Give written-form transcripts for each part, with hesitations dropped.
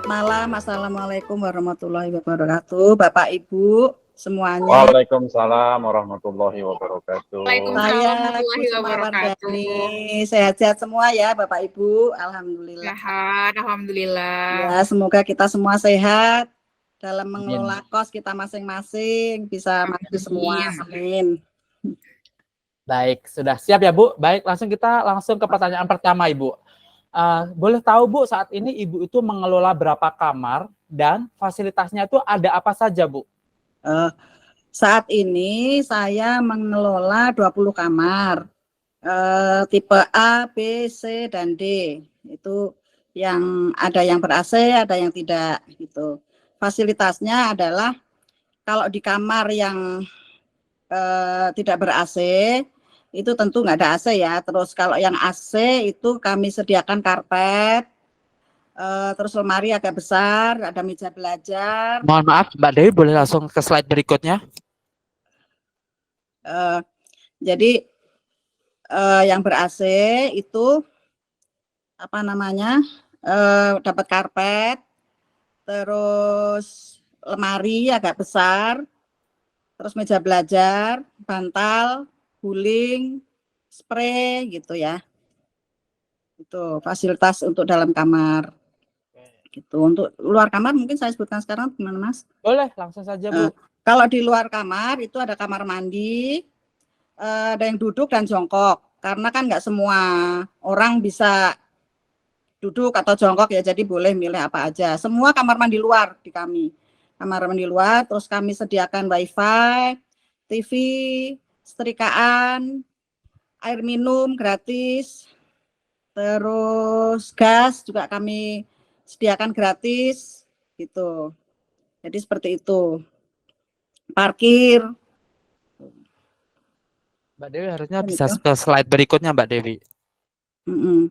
Selamat malam, Assalamualaikum warahmatullahi wabarakatuh, Bapak Ibu semuanya. Waalaikumsalam warahmatullahi wabarakatuh. Waalaikumsalam Saya warahmatullahi Kusuma wabarakatuh. Wardani, sehat-sehat semua ya Bapak Ibu, alhamdulillah. Sehat, alhamdulillah. Ya, semoga kita semua sehat dalam mengelola kos kita masing-masing, bisa maju semua, amin. Baik, sudah siap ya Bu? Baik, kita langsung ke pertanyaan pertama Ibu. Boleh tahu Bu, saat ini Ibu itu mengelola berapa kamar dan fasilitasnya itu ada apa saja Bu? Saat ini saya mengelola 20 kamar, tipe A, B, C, dan D. Itu yang ada yang ber-AC, ada yang tidak gitu. Fasilitasnya adalah kalau di kamar yang tidak ber-AC itu tentu nggak ada AC ya. Terus kalau yang AC itu kami sediakan karpet, terus lemari agak besar, ada meja belajar. Mohon maaf Mbak Dewi, boleh langsung ke slide berikutnya? Jadi yang ber-AC itu apa namanya, dapat karpet, terus lemari agak besar, terus meja belajar, bantal, guling, spray gitu ya. Itu fasilitas untuk dalam kamar. Gitu. Untuk luar kamar mungkin saya sebutkan sekarang gimana Mas? Boleh, langsung saja Bu. Kalau di luar kamar itu ada kamar mandi, ada yang duduk dan jongkok. Karena kan nggak semua orang bisa duduk atau jongkok ya, jadi boleh milih apa aja. Semua kamar mandi luar di kami. Kamar mandi luar, terus kami sediakan wifi, TV, setrikaan, air minum gratis, terus gas juga kami sediakan gratis, gitu. Jadi seperti itu. Parkir. Mbak Dewi harusnya bisa ke slide berikutnya Mbak Dewi.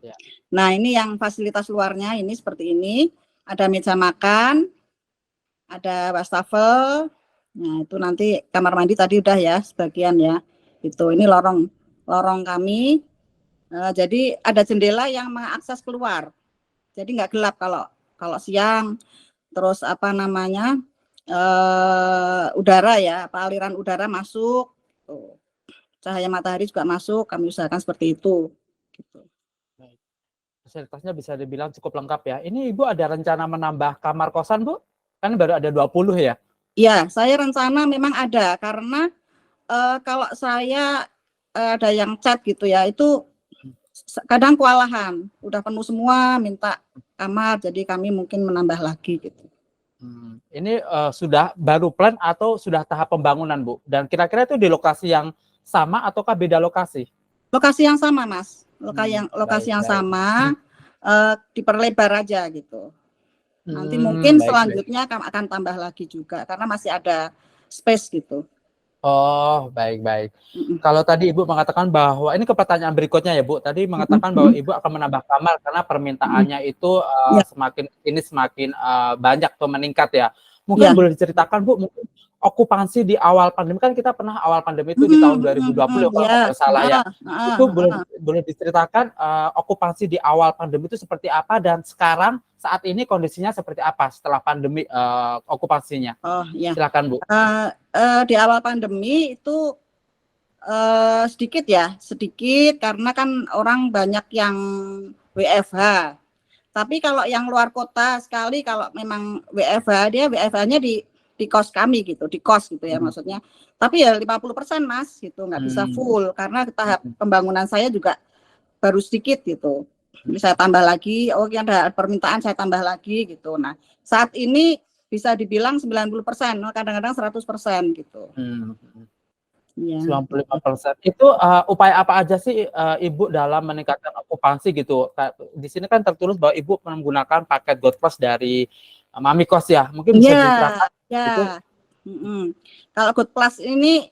Ya. Nah ini yang fasilitas luarnya ini seperti ini. Ada meja makan, ada wastafel. Nah itu nanti kamar mandi tadi udah ya sebagian ya. Itu ini lorong kami. Jadi ada jendela yang mengakses keluar. Jadi nggak gelap kalau siang. Terus apa namanya udara ya, aliran udara masuk. Tuh. Cahaya matahari juga masuk. Kami usahakan seperti itu. Gitu. Fasilitasnya bisa dibilang cukup lengkap ya. Ini Ibu ada rencana menambah kamar kosan Bu? Kan baru ada 20 ya? Iya, saya rencana memang ada karena kalau saya ada yang chat gitu ya, itu kadang kewalahan, udah penuh semua, minta kamar, jadi kami mungkin menambah lagi gitu. Ini sudah baru plan atau sudah tahap pembangunan Bu? Dan kira-kira itu di lokasi yang sama ataukah beda lokasi? Lokasi yang sama Mas, lokasi yang sama, diperlebar aja gitu. Nanti mungkin selanjutnya akan tambah lagi juga karena masih ada space gitu. Oh, baik. Kalau tadi Ibu mengatakan bahwa ini ke pertanyaan berikutnya ya Bu. Tadi mengatakan bahwa Ibu akan menambah kamar karena permintaannya itu semakin banyak atau meningkat ya. Mungkin boleh diceritakan Bu, mungkin okupansi di awal pandemi, kan kita pernah awal pandemi itu di tahun 2020 kalau nggak salah ya. Itu boleh diceritakan okupansi di awal pandemi itu seperti apa dan sekarang saat ini kondisinya seperti apa setelah pandemi okupansinya? Oh ya. Silakan Bu. Di awal pandemi itu sedikit karena kan orang banyak yang WFH. Tapi kalau yang luar kota sekali, kalau memang WFH, dia WFH-nya di kos kami gitu, di kos gitu ya maksudnya. Tapi ya 50% Mas gitu, nggak bisa full karena tahap pembangunan saya juga baru sedikit gitu. Ini saya tambah lagi, ada permintaan saya tambah lagi gitu. Nah, saat ini bisa dibilang 90%, kadang-kadang 100% gitu. Ya. 95%. Itu upaya apa aja sih Ibu dalam meningkatkan okupansi gitu? Di sini kan tertulis bahwa Ibu menggunakan paket GoodPlus dari Mami Kos ya. Mungkin bisa diceritakan. Gitu. Kalau GoodPlus ini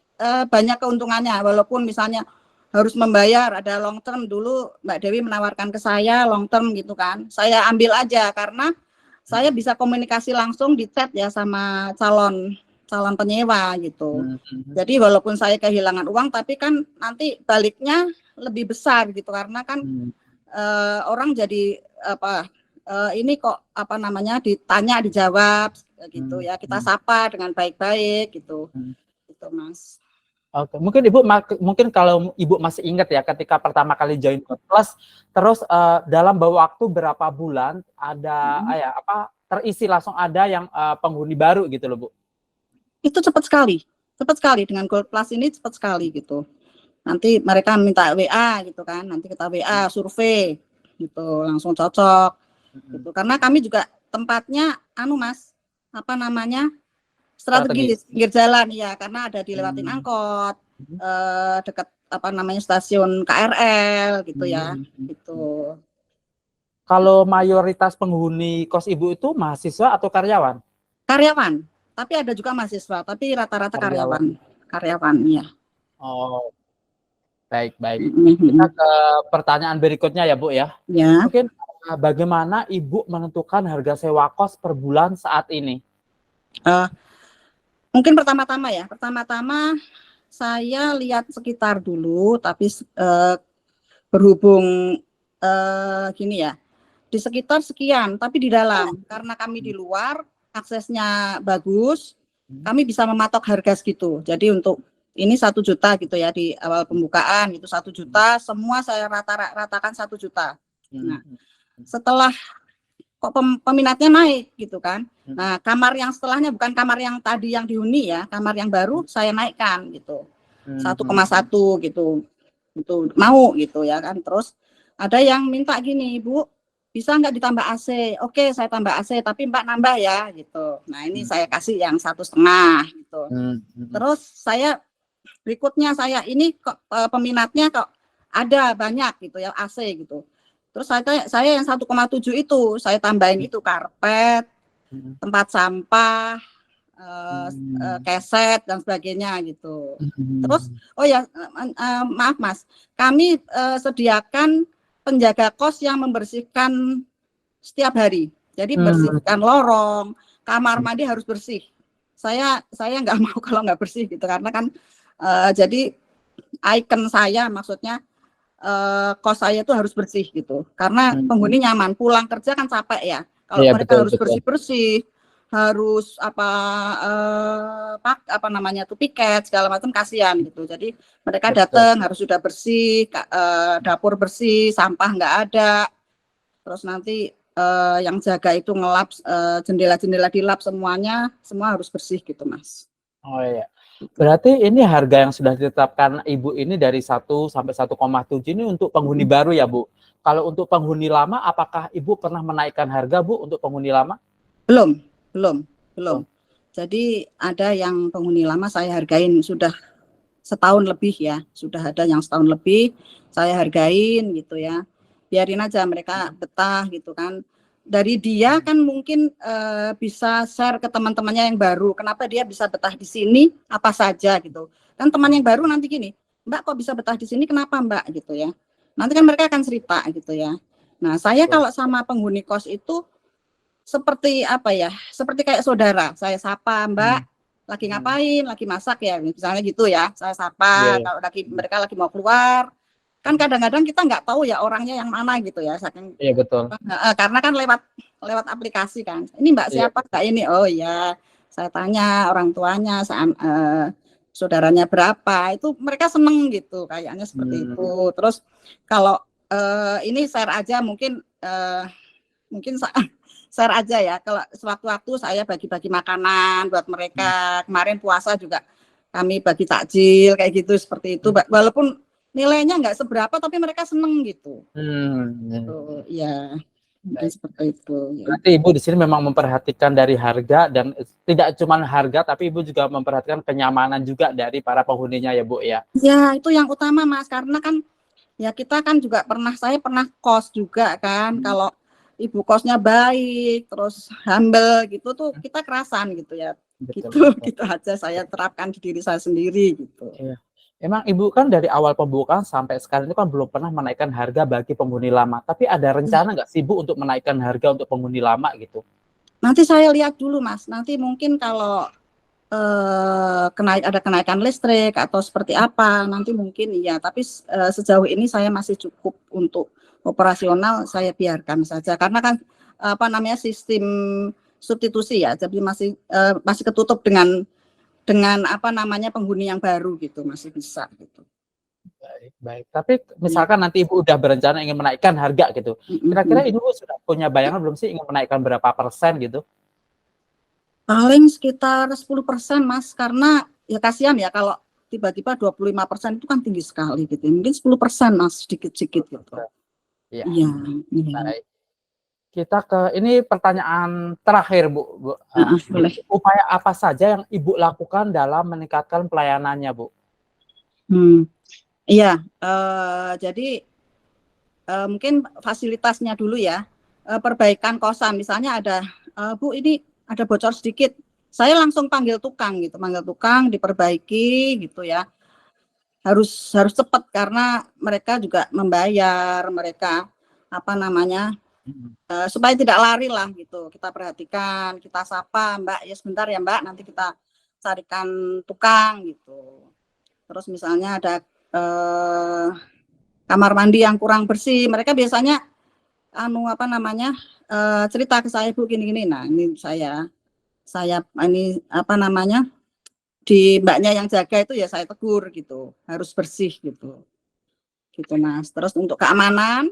banyak keuntungannya, walaupun misalnya harus membayar, ada long term. Dulu Mbak Dewi menawarkan ke saya long term gitu kan. Saya ambil aja karena saya bisa komunikasi langsung di chat ya sama calon penyewa gitu. Jadi walaupun saya kehilangan uang, tapi kan nanti baliknya lebih besar gitu karena kan orang jadi ini kok apa namanya ditanya dijawab gitu ya, kita sapa dengan baik-baik gitu. Gitu Mas. Oke, mungkin mungkin kalau Ibu masih ingat ya ketika pertama kali join kelas, terus dalam waktu berapa bulan ada terisi langsung ada yang penghuni baru gitu loh Bu. Itu cepat sekali dengan Gold Plus ini cepat sekali gitu. Nanti mereka minta WA gitu kan, nanti kita WA survei gitu langsung cocok gitu. Karena kami juga tempatnya Mas, apa namanya? Strategis pinggir jalan ya, karena ada dilewatin angkot dekat apa namanya stasiun KRL gitu ya gitu. Kalau mayoritas penghuni kos Ibu itu mahasiswa atau karyawan? Karyawan, tapi ada juga mahasiswa, tapi rata-rata karyawan ya. Oh, baik. Kita ke pertanyaan berikutnya ya Bu ya. Ya. Mungkin bagaimana Ibu menentukan harga sewa kos per bulan saat ini? Mungkin pertama-tama saya lihat sekitar dulu, tapi berhubung gini ya, di sekitar sekian, tapi di dalam, karena kami di luar, aksesnya bagus, kami bisa mematok harga segitu. Jadi untuk ini 1 juta gitu ya, di awal pembukaan itu 1 juta, semua saya ratakan 1 juta. Nah, setelah kok peminatnya naik gitu kan. Nah, kamar yang setelahnya bukan kamar yang tadi yang dihuni ya, kamar yang baru saya naikkan gitu. 1,1 gitu. Itu mau gitu ya kan. Terus ada yang minta gini, Bu, bisa nggak ditambah AC? Oke, saya tambah AC, tapi Mbak nambah ya gitu. Nah, ini saya kasih yang 1,5 gitu. Terus berikutnya ini kok peminatnya kok ada banyak gitu ya AC gitu. Terus saya yang 1,7 itu saya tambahin itu karpet, tempat sampah, keset dan sebagainya gitu. Terus maaf Mas, kami sediakan penjaga kos yang membersihkan setiap hari. Jadi bersihkan lorong, kamar mandi harus bersih. Saya nggak mau kalau nggak bersih gitu, karena kan jadi ikon saya maksudnya kos saya itu harus bersih gitu, karena penghuni nyaman, pulang kerja kan capek ya, kalau mereka harus bersih-bersih, harus piket segala macam, kasihan gitu. Jadi mereka datang harus sudah bersih, dapur bersih, sampah nggak ada, terus nanti yang jaga itu ngelap jendela-jendela dilap semua harus bersih gitu Mas. Oh iya. Berarti ini harga yang sudah ditetapkan Ibu ini dari 1 sampai 1,7 ini untuk penghuni baru ya, Bu? Kalau untuk penghuni lama, apakah Ibu pernah menaikkan harga, Bu, untuk penghuni lama? Belum. Jadi ada yang penghuni lama saya hargain sudah setahun lebih ya, sudah ada yang setahun lebih saya hargain gitu ya. Biarin aja mereka betah gitu kan. Dari dia kan mungkin bisa share ke teman-temannya yang baru, kenapa dia bisa betah di sini, apa saja gitu. Kan teman yang baru nanti gini, Mbak kok bisa betah di sini, kenapa Mbak gitu ya. Nanti kan mereka akan cerita gitu ya. Nah, saya kalau sama penghuni kos itu seperti seperti kayak saudara. Saya sapa, Mbak, lagi ngapain, lagi masak ya, misalnya gitu ya. Saya sapa, kalau mereka lagi mau keluar. Kan kadang-kadang kita nggak tahu ya orangnya yang mana gitu ya, saking betul. Karena kan lewat aplikasi kan. Ini Mbak siapa? Mbak ini. Oh iya, saya tanya orang tuanya, saudaranya berapa. Itu mereka seneng gitu, kayaknya seperti itu. Terus kalau ini share aja mungkin share aja ya. Kalau sewaktu-waktu saya bagi-bagi makanan buat mereka. Kemarin puasa juga kami bagi takjil kayak gitu, seperti itu. Walaupun nilainya nggak seberapa, tapi mereka seneng gitu. Ya, mungkin seperti itu. Ya. Berarti Ibu di sini memang memperhatikan dari harga, dan tidak cuma harga, tapi Ibu juga memperhatikan kenyamanan juga dari para penghuninya ya, Bu ya. Ya, itu yang utama Mas, karena kan ya kita kan juga saya pernah kos juga kan. Kalau ibu kosnya baik, terus humble gitu tuh kita kerasan gitu ya. Gitu aja saya terapkan di diri saya sendiri gitu. Iya. Emang Ibu kan dari awal pembukaan sampai sekarang itu kan belum pernah menaikkan harga bagi penghuni lama. Tapi ada rencana nggak sih Bu untuk menaikkan harga untuk penghuni lama gitu? Nanti saya lihat dulu Mas. Nanti mungkin kalau ada kenaikan listrik atau seperti apa, nanti mungkin iya. Tapi sejauh ini saya masih cukup untuk operasional, saya biarkan saja. Karena kan apa namanya sistem substitusi ya, jadi masih ketutup dengan apa namanya penghuni yang baru gitu, masih bisa gitu. Baik. Tapi misalkan nanti Ibu udah berencana ingin menaikkan harga gitu, kira-kira Ibu sudah punya bayangan belum sih ingin menaikkan berapa persen gitu? Paling sekitar 10% Mas, karena ya kasihan ya kalau tiba-tiba 25% itu kan tinggi sekali gitu. Mungkin 10% Mas, sedikit-sedikit gitu. Iya. Iya. Baik. Kita ke ini pertanyaan terakhir Bu. Boleh. Upaya apa saja yang Ibu lakukan dalam meningkatkan pelayanannya Bu? Iya, jadi mungkin fasilitasnya dulu ya, perbaikan kosan. Misalnya ada, Bu ini ada bocor sedikit, saya langsung panggil tukang gitu, diperbaiki gitu ya. Harus cepat karena mereka juga membayar, mereka apa namanya, supaya tidak lari lah gitu. Kita perhatikan, kita sapa, Mbak ya sebentar ya Mbak, nanti kita carikan tukang gitu. Terus misalnya ada kamar mandi yang kurang bersih, mereka biasanya apa namanya, cerita ke saya, Bu gini-gini. Nah ini saya ini apa namanya, di mbaknya yang jaga itu ya saya tegur gitu, harus bersih gitu Mas. Terus untuk keamanan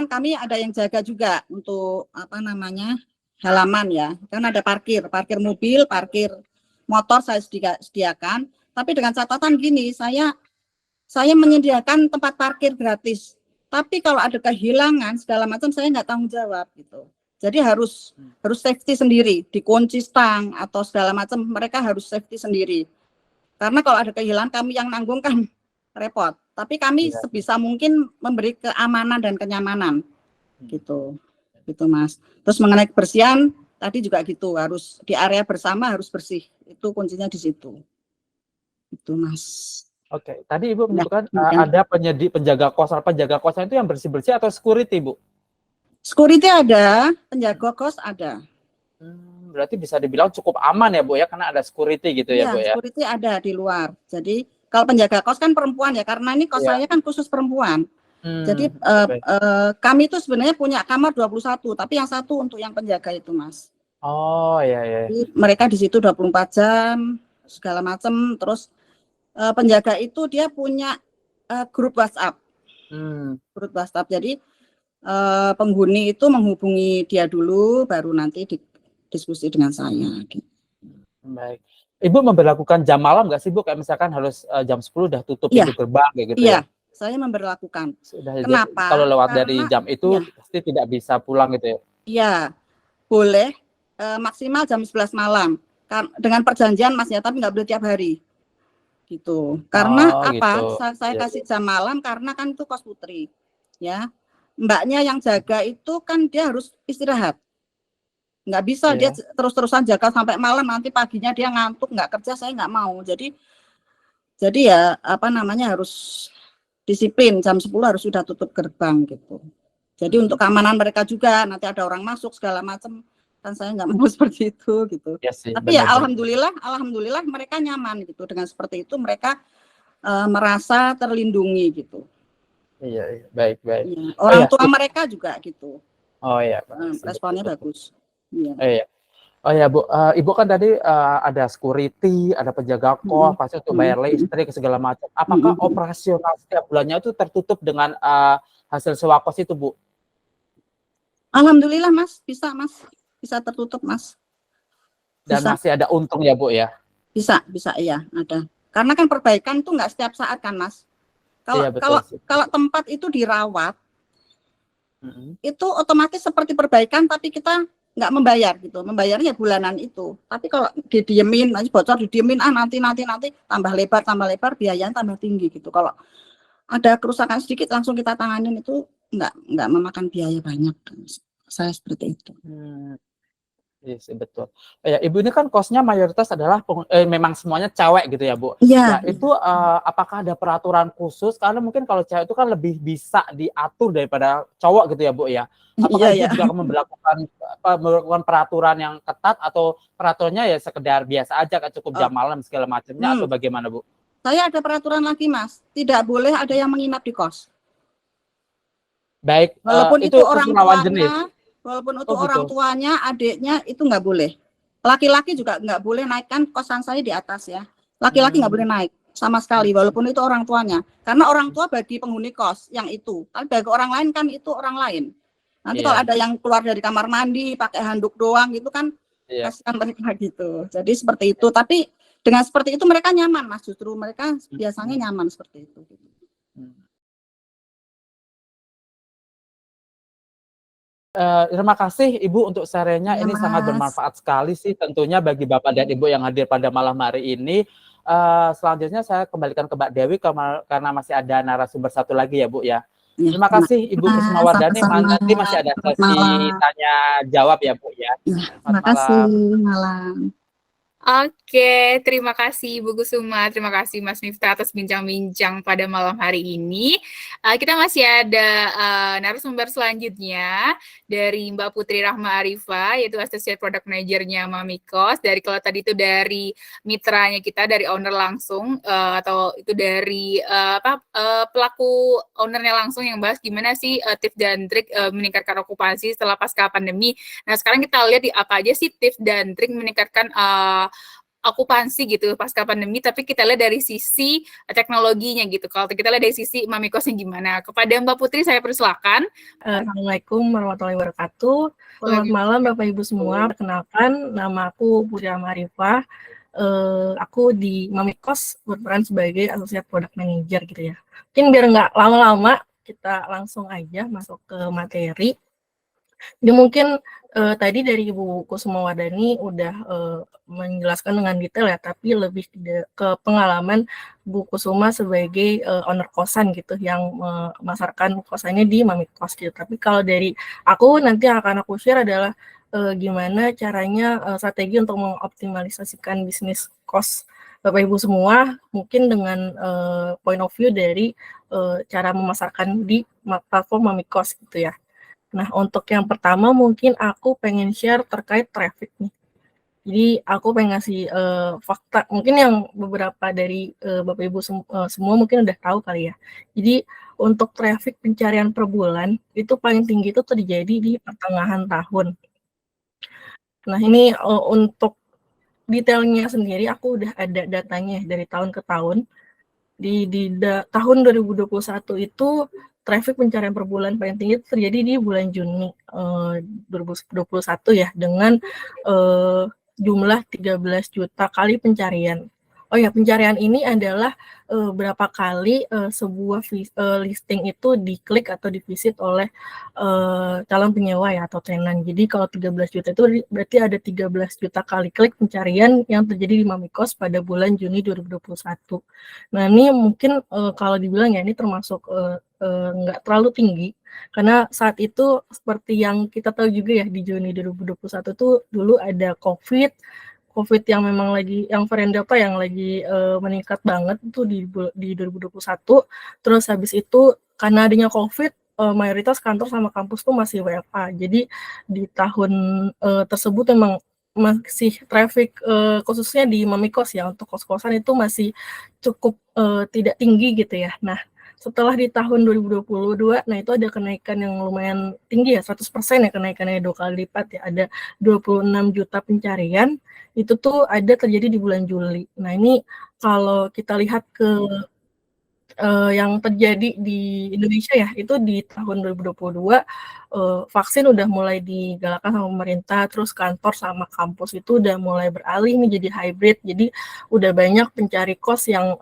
kami ada yang jaga juga untuk apa namanya, halaman ya, kan ada parkir mobil, parkir motor saya sediakan, tapi dengan catatan gini, saya menyediakan tempat parkir gratis, tapi kalau ada kehilangan segala macam saya nggak tanggung jawab gitu. Jadi harus safety sendiri, dikunci stang atau segala macam, mereka harus safety sendiri. Karena kalau ada kehilangan kami yang nanggung kan repot. Tapi kami sebisa mungkin memberi keamanan dan kenyamanan gitu Mas. Terus mengenai kebersihan tadi juga gitu, harus di area bersama harus bersih, itu kuncinya di situ. Itu Mas. Oke, tadi Ibu menyebutkan ada penjaga kosan itu yang bersih-bersih atau security Bu? Security ada, penjaga kos ada. Berarti bisa dibilang cukup aman ya Bu ya, karena ada security gitu ya Bu ya? Security ada di luar. Jadi kalau penjaga kos kan perempuan ya, karena ini kos saya kan khusus perempuan. Jadi kami itu sebenarnya punya kamar 21, tapi yang satu untuk yang penjaga itu Mas. Oh iya. Jadi mereka di situ 24 jam segala macam. Terus penjaga itu dia punya grup WhatsApp. Grup WhatsApp. Jadi penghuni itu menghubungi dia dulu, baru nanti diskusi dengan saya. Gitu. Baik. Ibu memberlakukan jam malam nggak sih Bu? Kayak misalkan harus jam 10 udah tutup pintu gerbang kayak gitu ya? Saya memberlakukan. Sudah, kenapa? Kalau lewat dari jam itu pasti tidak bisa pulang gitu ya? Iya, boleh maksimal jam 11 malam. Dengan perjanjian Mas ya, tapi nggak boleh tiap hari. Gitu. Karena apa? Gitu. Saya kasih jam malam karena kan itu kos putri. Ya. Mbaknya yang jaga itu kan dia harus istirahat. Nggak bisa dia terus-terusan jaga sampai malam, nanti paginya dia ngantuk, nggak kerja, saya nggak mau. Jadi ya apa namanya, harus disiplin, jam 10 harus sudah tutup gerbang gitu. Jadi untuk keamanan mereka juga, nanti ada orang masuk segala macam, kan saya nggak mau seperti itu gitu. Tapi ya alhamdulillah mereka nyaman gitu, dengan seperti itu mereka merasa terlindungi gitu. Iya, baik. Ya, orang tua mereka juga gitu. Oh iya, responnya bagus. Iya. Oh ya Bu, Ibu kan tadi ada security, ada penjaga kos, pasti untuk bayar listrik segala macam. Apakah operasional setiap bulannya itu tertutup dengan hasil sewa kos itu Bu? Alhamdulillah Mas, bisa tertutup Mas. Dan masih ada untung ya Bu ya? Bisa iya ada. Karena kan perbaikan itu nggak setiap saat kan Mas. Kalau tempat itu dirawat, itu otomatis seperti perbaikan, tapi kita nggak membayar gitu, membayarnya bulanan itu. Tapi kalau didiemin, nanti bocor didiemin, nanti tambah lebar, biayanya tambah tinggi gitu. Kalau ada kerusakan sedikit langsung kita tanganin, itu nggak memakan biaya banyak. Saya seperti itu. Iya sih, betul. Ya, Ibu ini kan kosnya mayoritas adalah memang semuanya cewek gitu ya Bu? Iya. Nah, itu apakah ada peraturan khusus? Karena mungkin kalau cewek itu kan lebih bisa diatur daripada cowok gitu ya Bu ya? Apakah Ibu juga akan melakukan peraturan yang ketat, atau peraturannya ya sekedar biasa aja, kan cukup jam malam segala macamnya, atau bagaimana Bu? Saya ada peraturan lagi Mas, tidak boleh ada yang menginap di kos. Baik, walaupun itu orang tuanya, Walaupun itu Oh orang gitu. tuanya, adiknya itu nggak boleh. Laki-laki juga nggak boleh naikkan, kosan saya di atas ya. Laki-laki nggak boleh naik sama sekali, walaupun itu orang tuanya. Karena orang tua bagi penghuni kos yang itu. Tapi bagi orang lain kan itu orang lain. Nanti kalau Iya, ada yang keluar dari kamar mandi pakai handuk doang gitu kan, iya. kasihan mereka gitu. Jadi seperti itu. Tapi dengan seperti itu mereka nyaman, Mas. Justru mereka biasanya nyaman seperti itu. Terima kasih Ibu untuk sharingnya. Ya, Ini sangat Mas. bermanfaat sekali sih tentunya bagi Bapak dan Ibu yang hadir pada malam hari ini. Selanjutnya saya kembalikan ke Mbak Dewi karena masih ada narasumber satu lagi ya Bu ya. Ya, Terima kasih Ibu Kusuma Wardani. sama-sama. Nanti masih ada Selamat sesi malam. tanya jawab ya Bu ya. Ya, Selamat terima kasih. malam. Malam. Oke, terima kasih Bu Kusuma, terima kasih Mas Miftah atas bincang-bincang pada malam hari ini. Kita masih ada narasumber selanjutnya dari Mbak Putri Rahma Arifah, yaitu Associate Product Manager-nya Mamikos. Dari kalau tadi itu dari mitranya kita, dari owner langsung, atau itu dari pelaku ownernya langsung yang bahas gimana sih tips dan trik meningkatkan okupasi setelah pasca pandemi. Nah, sekarang kita lihat di apa aja sih tips dan trik meningkatkan okupansi gitu pasca pandemi, tapi kita lihat dari sisi teknologinya gitu. Kalau kita lihat dari sisi Mamikosnya gimana? Kepada Mbak Putri saya persilakan. Assalamualaikum warahmatullahi wabarakatuh. Selamat malam Bapak Ibu semua. Perkenalkan, nama aku Putri Rahma Arifah. Aku di Mamikos berperan sebagai Associate Product Manager gitu ya. Mungkin biar nggak lama-lama, kita langsung aja masuk ke materi. Jadi mungkin tadi dari Ibu Kusuma Wardani udah menjelaskan dengan detail ya, tapi lebih ke pengalaman Bu Kusuma sebagai owner kosan gitu yang memasarkan kosannya di Mamikos gitu. Tapi kalau dari aku nanti yang akan aku share adalah gimana caranya strategi untuk mengoptimalisasikan bisnis kos Bapak Ibu semua, mungkin dengan point of view dari cara memasarkan di platform Mamikos gitu ya. Nah, untuk yang pertama mungkin aku pengen share terkait traffic nih. Jadi aku pengen ngasih fakta, mungkin yang beberapa dari Bapak Ibu semua mungkin udah tahu kali ya. Jadi untuk traffic pencarian per bulan itu paling tinggi itu terjadi di pertengahan tahun. Nah, ini untuk detailnya sendiri aku udah ada datanya dari tahun ke tahun. Di tahun 2021 itu traffic pencarian per bulan paling tinggi terjadi di bulan Juni 2021 ya, dengan jumlah 13 juta kali pencarian. Oh ya, pencarian ini adalah berapa kali sebuah listing itu diklik atau divisit oleh calon penyewa ya atau tenan. Jadi kalau 13 juta itu berarti ada 13 juta kali klik pencarian yang terjadi di Mamikos pada bulan Juni 2021. Nah, ini mungkin kalau dibilang ya ini termasuk nggak terlalu tinggi, karena saat itu seperti yang kita tahu juga ya di Juni 2021 itu dulu ada COVID yang memang lagi, yang varian Delta yang lagi meningkat banget itu di 2021. Terus habis itu karena adanya COVID, mayoritas kantor sama kampus tuh masih WFH. Jadi di tahun tersebut memang masih traffic khususnya di Mamikos ya, untuk kos-kosan itu masih cukup tidak tinggi gitu ya. Nah, setelah di tahun 2022, nah itu ada kenaikan yang lumayan tinggi ya, 100% ya kenaikannya 2 kali lipat ya, ada 26 juta pencarian, itu tuh ada terjadi di bulan Juli. Nah ini kalau kita lihat ke yang terjadi di Indonesia ya, itu di tahun 2022 vaksin udah mulai digalakkan sama pemerintah, terus kantor sama kampus itu udah mulai beralih nih jadi hybrid, jadi udah banyak pencari kos yang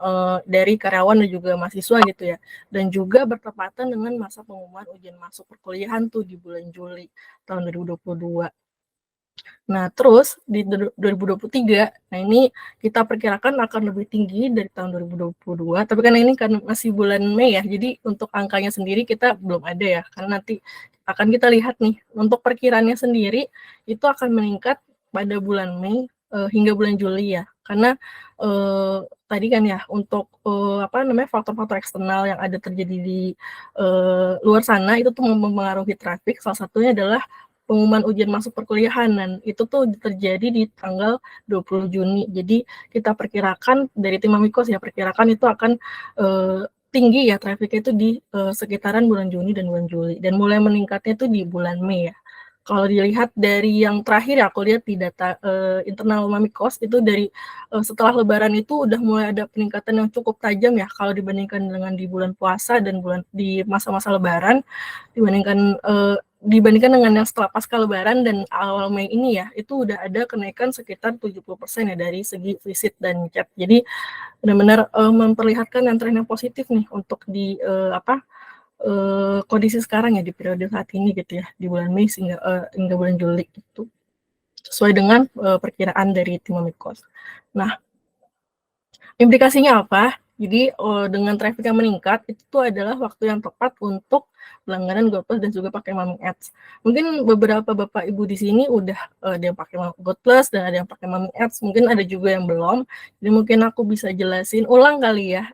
dari karyawan dan juga mahasiswa gitu ya, dan juga bertepatan dengan masa pengumuman ujian masuk perkuliahan tuh di bulan Juli tahun 2022. Nah, terus di 2023, nah ini kita perkirakan akan lebih tinggi dari tahun 2022, tapi karena ini kan masih bulan Mei ya, jadi untuk angkanya sendiri kita belum ada ya, karena nanti akan kita lihat nih, untuk perkiraannya sendiri itu akan meningkat pada bulan Mei hingga bulan Juli ya, karena tadi kan ya, untuk faktor-faktor eksternal yang ada terjadi di luar sana itu tuh mempengaruhi traffic, salah satunya adalah pengumuman ujian masuk perkuliahan, dan itu tuh terjadi di tanggal 20 Juni. Jadi kita perkirakan dari tim Mamikos ya, perkirakan itu akan tinggi ya trafficnya itu di sekitaran bulan Juni dan bulan Juli, dan mulai meningkatnya itu di bulan Mei ya. kalau dilihat dari yang terakhir ya, aku lihat di data internal Mamikos itu dari setelah Lebaran itu udah mulai ada peningkatan yang cukup tajam ya kalau dibandingkan dengan di bulan puasa dan di masa-masa Lebaran, dibandingkan dengan yang setelah pasca Lebaran dan awal Mei ini ya, itu udah ada kenaikan sekitar 70% ya dari segi visit dan chat. Jadi benar-benar memperlihatkan yang tren yang positif nih untuk di kondisi sekarang ya di periode saat ini gitu ya, di bulan Mei hingga bulan Juli gitu, sesuai dengan perkiraan dari tim Mamikos. Nah, implikasinya apa? Jadi dengan traffic yang meningkat itu adalah waktu yang tepat untuk langganan GoPlus dan juga pakai Mami Ads. Mungkin beberapa bapak ibu di sini udah ada yang pakai GoPlus dan ada yang pakai Mami Ads. Mungkin ada juga yang belum. Jadi mungkin aku bisa jelasin ulang kali ya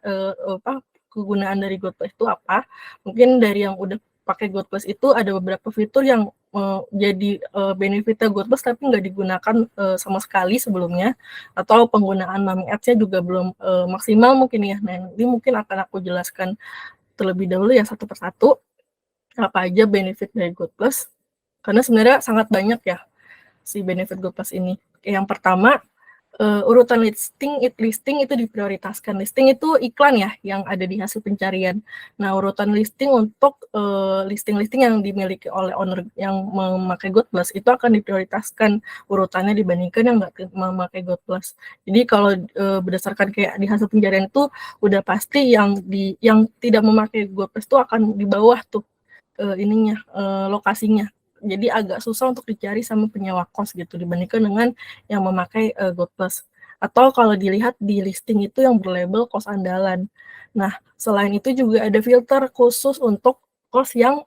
kegunaan dari GoPlus itu apa. Mungkin dari yang udah pakai GoPlus itu ada beberapa fitur yang jadi benefitnya GoPlus tapi nggak digunakan sama sekali sebelumnya, atau penggunaan Mami Ads-nya juga belum maksimal mungkin ya. Nah, ini mungkin akan aku jelaskan terlebih dahulu ya satu persatu apa aja benefit dari GoPlus, karena sebenarnya sangat banyak ya si benefit GoPlus ini. Yang pertama, urutan listing itu diprioritaskan. Listing itu iklan ya yang ada di hasil pencarian. Nah, urutan listing untuk listing-listing yang dimiliki oleh owner yang memakai GoPlus itu akan diprioritaskan urutannya dibandingkan yang nggak memakai GoPlus. Jadi kalau berdasarkan kayak di hasil pencarian itu udah pasti yang tidak memakai GoPlus itu akan di bawah tuh lokasinya. Jadi agak susah untuk dicari sama penyewa kos gitu dibandingkan dengan yang memakai GoPlus. Atau kalau dilihat di listing itu yang berlabel kos andalan. Nah, selain itu juga ada filter khusus untuk kos yang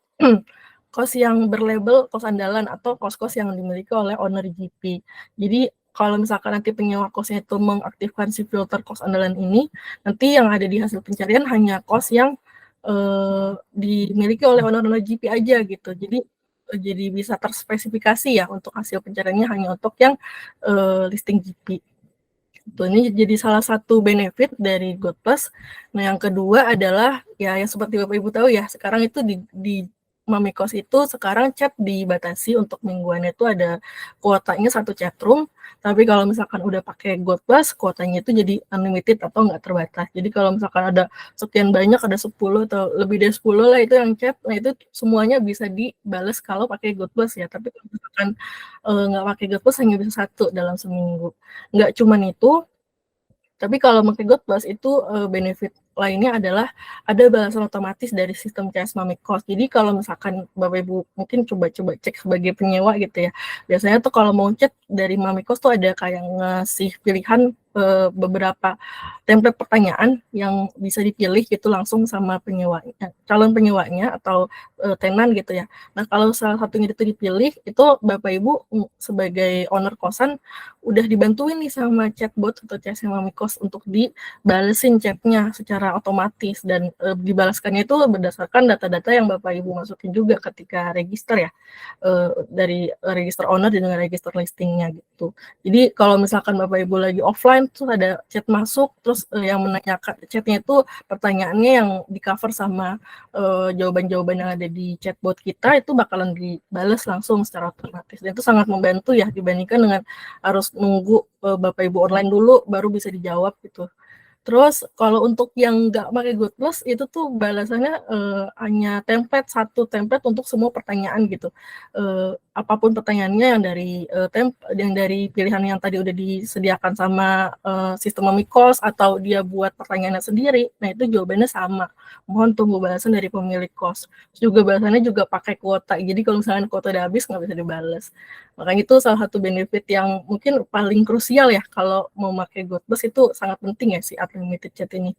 berlabel kos andalan atau kos-kos yang dimiliki oleh owner GP. Jadi kalau misalkan nanti penyewa kosnya itu mengaktifkan si filter kos andalan ini, nanti yang ada di hasil pencarian hanya kos yang dimiliki oleh owner GP aja gitu. Jadi bisa terspesifikasi ya untuk hasil pencariannya hanya untuk yang listing GP. Itu ini jadi salah satu benefit dari GoPlus. Nah, yang kedua adalah ya yang seperti Bapak Ibu tahu ya, sekarang itu di Mamikos itu sekarang chat dibatasi untuk mingguannya itu ada kuotanya 1 chat room, tapi kalau misalkan udah pakai GoPlus kuotanya itu jadi unlimited atau nggak terbatas. Jadi kalau misalkan ada sekian banyak, ada 10 atau lebih dari 10 lah itu yang chat, nah itu semuanya bisa dibales kalau pakai GoPlus ya. Tapi kalau misalkan nggak pakai GoPlus hanya bisa 1 dalam seminggu. Nggak cuman itu, tapi kalau pakai GoPlus itu benefit lainnya adalah ada balasan otomatis dari sistem CS Mamikos. Jadi kalau misalkan Bapak Ibu mungkin coba-coba cek sebagai penyewa gitu ya. Biasanya tuh kalau mau chat dari Mamikos tuh ada kayak ngasih pilihan beberapa template pertanyaan yang bisa dipilih gitu langsung sama penyewanya, calon penyewanya atau tenan gitu ya. Nah, kalau salah satunya itu dipilih, itu Bapak Ibu sebagai owner kosan udah dibantuin nih sama chatbot atau CS Mamikos untuk dibalesin chatnya secara otomatis dan dibalaskannya itu berdasarkan data-data yang Bapak Ibu masukin juga ketika register ya, dari register owner dengan register listingnya gitu. Jadi kalau misalkan Bapak Ibu lagi offline terus ada chat masuk, terus yang menanyakan chatnya itu pertanyaannya yang di cover sama jawaban-jawaban yang ada di chatbot kita itu bakalan dibales langsung secara otomatis, dan itu sangat membantu ya dibandingkan dengan harus nunggu Bapak Ibu online dulu baru bisa dijawab gitu. Terus kalau untuk yang nggak pakai GoPlus itu tuh balasannya hanya satu template untuk semua pertanyaan gitu. Apapun pertanyaannya yang dari pilihan yang tadi udah disediakan sama sistem Mamikos atau dia buat pertanyaannya sendiri, nah itu jawabannya sama. Mohon tunggu balasan dari pemilik kos. Juga balasannya juga pakai kuota. Jadi kalau misalnya kuota udah habis nggak bisa dibalas. Makanya itu salah satu benefit yang mungkin paling krusial ya kalau mau pakai GoPlus, itu sangat penting ya si unlimited chat ini.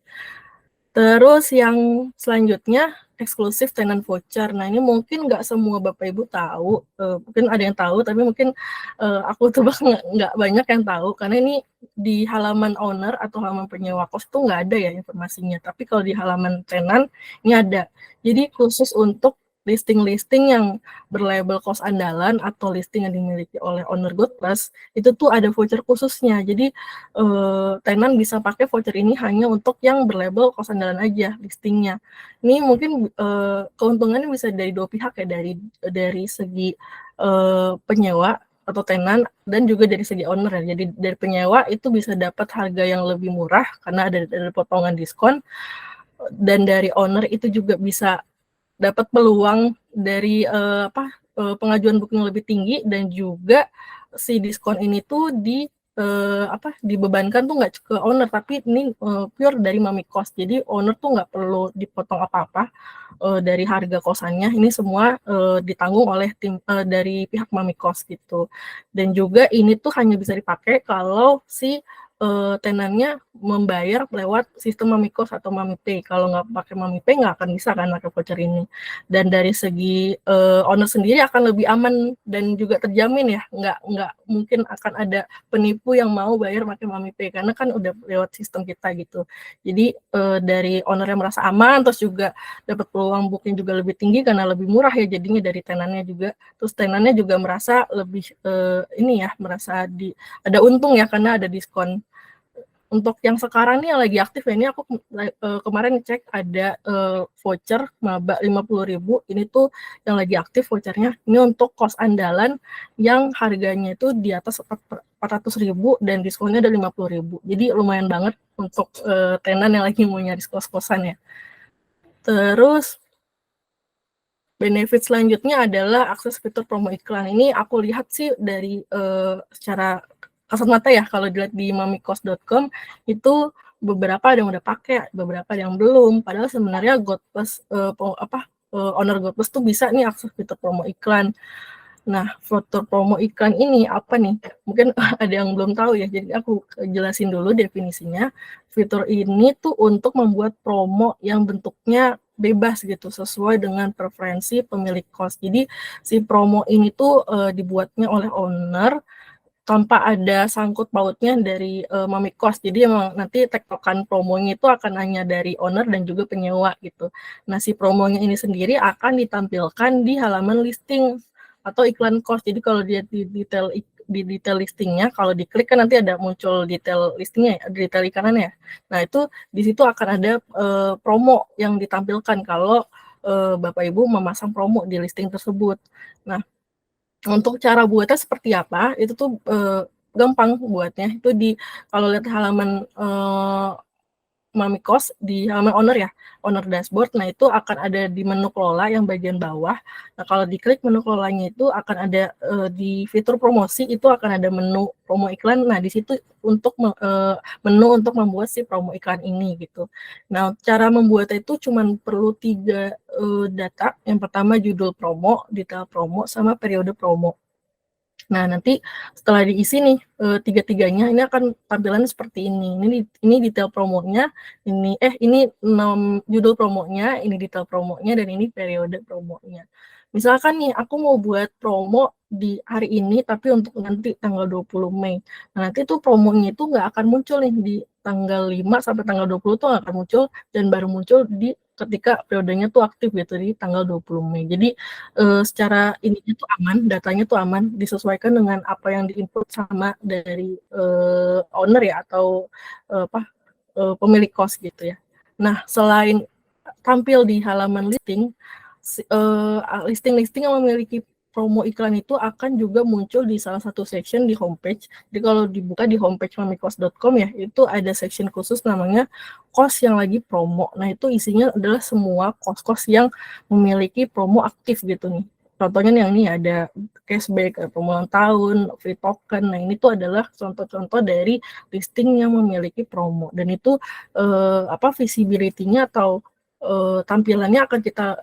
Terus yang selanjutnya eksklusif tenant voucher. Nah, ini mungkin nggak semua Bapak Ibu tahu, mungkin ada yang tahu tapi mungkin aku tebak nggak banyak yang tahu, karena ini di halaman owner atau halaman penyewa kos tuh nggak ada ya informasinya, tapi kalau di halaman tenant ini ada. Jadi khusus untuk listing-listing yang berlabel kos andalan atau listing yang dimiliki oleh owner GoodPlus itu tuh ada voucher khususnya. Jadi tenan bisa pakai voucher ini hanya untuk yang berlabel kos andalan aja listingnya. Ini mungkin keuntungannya bisa dari dua pihak ya, dari segi penyewa atau tenan dan juga dari segi owner ya. Jadi dari penyewa itu bisa dapat harga yang lebih murah karena ada potongan diskon, dan dari owner itu juga bisa dapat peluang dari pengajuan booking lebih tinggi, dan juga si diskon ini tuh dibebankan tuh nggak ke owner, tapi ini pure dari Mami Kos. Jadi owner tuh nggak perlu dipotong apa-apa dari harga kosannya. Ini semua ditanggung oleh tim dari pihak Mami Kos gitu. Dan juga ini tuh hanya bisa dipakai kalau si tenannya membayar lewat sistem Mami Kos atau Mami Pay. Kalau nggak pakai Mami Pay nggak akan bisa kan pakai voucher ini. Dan dari segi owner sendiri akan lebih aman dan juga terjamin ya. Nggak mungkin akan ada penipu yang mau bayar pakai Mami Pay karena kan udah lewat sistem kita gitu. Jadi dari owner yang merasa aman, terus juga dapat peluang booking juga lebih tinggi karena lebih murah ya jadinya dari tenannya juga. Terus tenannya juga merasa lebih merasa ada untung ya karena ada diskon. Untuk yang sekarang nih yang lagi aktif ya, ini aku kemarin cek ada voucher maba 50.000. Ini tuh yang lagi aktif vouchernya. Ini untuk kos andalan yang harganya itu di atas 400.000 dan diskonnya ada 50.000. Jadi lumayan banget untuk tenan yang lagi mau nyari kos-kosan ya. Terus benefit selanjutnya adalah akses fitur promo iklan. Ini aku lihat sih dari secara kasat mata ya, kalau dilihat di mamikos.com itu beberapa ada yang udah pakai, beberapa ada yang belum. Padahal sebenarnya GoodPlus owner GoodPlus tuh bisa nih akses fitur promo iklan. Nah, fitur promo iklan ini apa nih? Mungkin ada yang belum tahu ya. Jadi aku jelasin dulu definisinya. Fitur ini tuh untuk membuat promo yang bentuknya bebas gitu, sesuai dengan preferensi pemilik kos. Jadi si promo ini tuh dibuatnya oleh owner tanpa ada sangkut pautnya dari Mami Kos. Jadi emang nanti tektokan promonya itu akan hanya dari owner dan juga penyewa gitu. Nah, si promonya ini sendiri akan ditampilkan di halaman listing atau iklan kos. Jadi kalau dia di detail listingnya, kalau diklik kan nanti ada muncul detail listingnya, detail ikanannya. Nah, itu di situ akan ada promo yang ditampilkan kalau Bapak Ibu memasang promo di listing tersebut. Nah, untuk cara buatnya seperti apa, itu tuh gampang buatnya. Itu kalau lihat halaman Mami Kos, di halaman owner ya, owner dashboard, nah itu akan ada di menu kelola yang bagian bawah. Nah, kalau diklik menu kelolanya itu akan ada di fitur promosi, itu akan ada menu promo iklan. Nah, di situ untuk menu untuk membuat si promo iklan ini gitu. Nah, cara membuatnya itu cuma perlu 3 data. Yang pertama judul promo, detail promo, sama periode promo. Nah, nanti setelah diisi nih tiga-tiganya, ini akan tampilannya seperti ini. Ini detail promonya, ini judul promonya, ini detail promonya, dan ini periode promonya. Misalkan nih, aku mau buat promo di hari ini, tapi untuk nanti tanggal 20 Mei. Nah, nanti tuh promonya itu nggak akan muncul nih di tanggal 5 sampai tanggal 20 tuh nggak akan muncul, dan baru muncul ketika periodenya tuh aktif gitu di tanggal 20 Mei. Jadi secara ininya tuh aman, datanya tuh aman, disesuaikan dengan apa yang diinput sama dari owner ya atau pemilik kos gitu ya. Nah, selain tampil di halaman listing, listing-listing yang memiliki promo iklan itu akan juga muncul di salah satu section di homepage. Jadi kalau dibuka di homepage mamikos.com ya, itu ada section khusus namanya kos yang lagi promo. Nah, itu isinya adalah semua kos-kos yang memiliki promo aktif gitu nih. Contohnya yang ini ada cashback, promo ulang tahun, free token. Nah, ini tuh adalah contoh-contoh dari listing yang memiliki promo. Dan itu visibility-nya atau tampilannya akan kita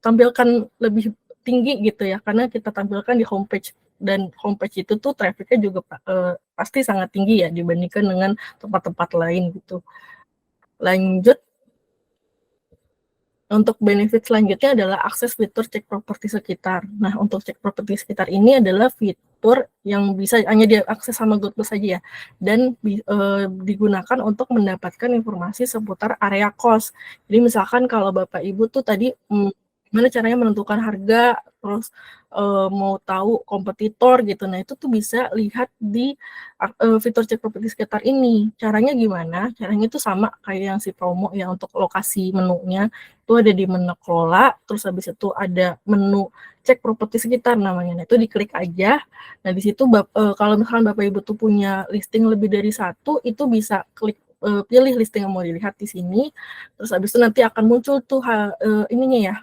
tampilkan lebih tinggi gitu ya, karena kita tampilkan di homepage, dan homepage itu tuh trafficnya juga pasti sangat tinggi ya dibandingkan dengan tempat-tempat lain gitu. Lanjut, untuk benefit selanjutnya adalah akses fitur cek properti sekitar. Nah, untuk cek properti sekitar ini adalah fitur yang bisa hanya diakses sama GoodPlus saja ya, dan digunakan untuk mendapatkan informasi seputar area kos. Jadi misalkan kalau Bapak Ibu tuh tadi gimana caranya menentukan harga, terus mau tahu kompetitor gitu. Nah, itu tuh bisa lihat di fitur cek properti sekitar ini. Caranya gimana? Caranya itu sama kayak yang si promo ya, untuk lokasi menunya itu ada di menu kelola, terus habis itu ada menu cek properti sekitar namanya. Nah, itu diklik aja. Nah, di situ kalau misalkan Bapak Ibu tuh punya listing lebih dari satu, itu bisa klik pilih listing yang mau dilihat di sini. Terus habis itu nanti akan muncul tuh ininya ya,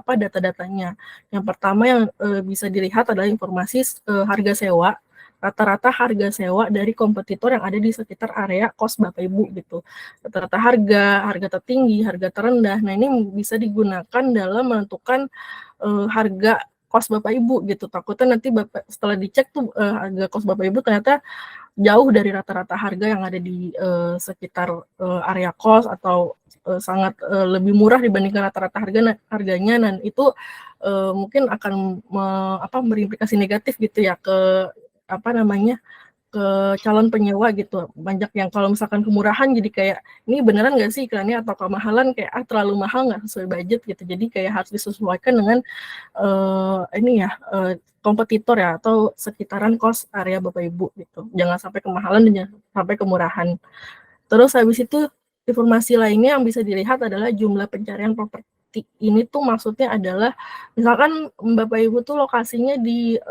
data-datanya. Yang pertama yang bisa dilihat adalah informasi harga sewa, rata-rata harga sewa dari kompetitor yang ada di sekitar area kos Bapak Ibu gitu. Rata-rata harga tertinggi, harga terendah. Nah, ini bisa digunakan dalam menentukan harga kos Bapak Ibu gitu. Takutnya nanti setelah dicek tuh harga kos Bapak Ibu ternyata jauh dari rata-rata harga yang ada di sekitar area kos, atau sangat lebih murah dibandingkan rata-rata harganya, dan itu mungkin akan berimplikasi negatif gitu ya ke ke calon penyewa gitu. Banyak yang kalau misalkan kemurahan jadi kayak, ini beneran nggak sih iklannya, atau kemahalan kayak terlalu mahal nggak sesuai budget gitu. Jadi kayak harus disesuaikan dengan kompetitor ya, atau sekitaran kos area Bapak Ibu gitu. Jangan sampai kemahalan dan jangan sampai kemurahan. Terus habis itu informasi lainnya yang bisa dilihat adalah jumlah pencarian properti. Ini tuh maksudnya adalah misalkan Bapak Ibu tuh lokasinya di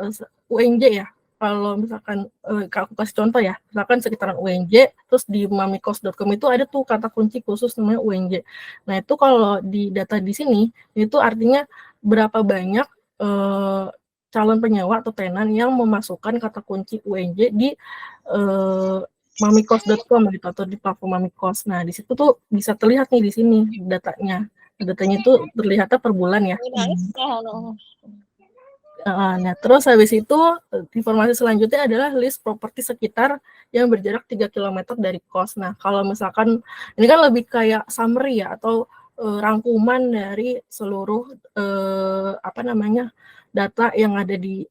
UNJ ya. Kalau misalkan aku kasih contoh ya, misalkan sekitaran UNJ, terus di mamikos.com itu ada tuh kata kunci khusus namanya UNJ. Nah, itu kalau di data di sini itu artinya berapa banyak calon penyewa atau tenan yang memasukkan kata kunci UNJ di mamikos.com gitu, atau di platform Mamikos. Nah, di situ tuh bisa terlihat nih di sini datanya. Datanya itu terlihatnya per bulan ya. Nah, terus habis itu informasi selanjutnya adalah list properti sekitar yang berjarak 3 km dari kos. Nah, kalau misalkan ini kan lebih kayak summary ya, atau rangkuman dari seluruh data yang ada di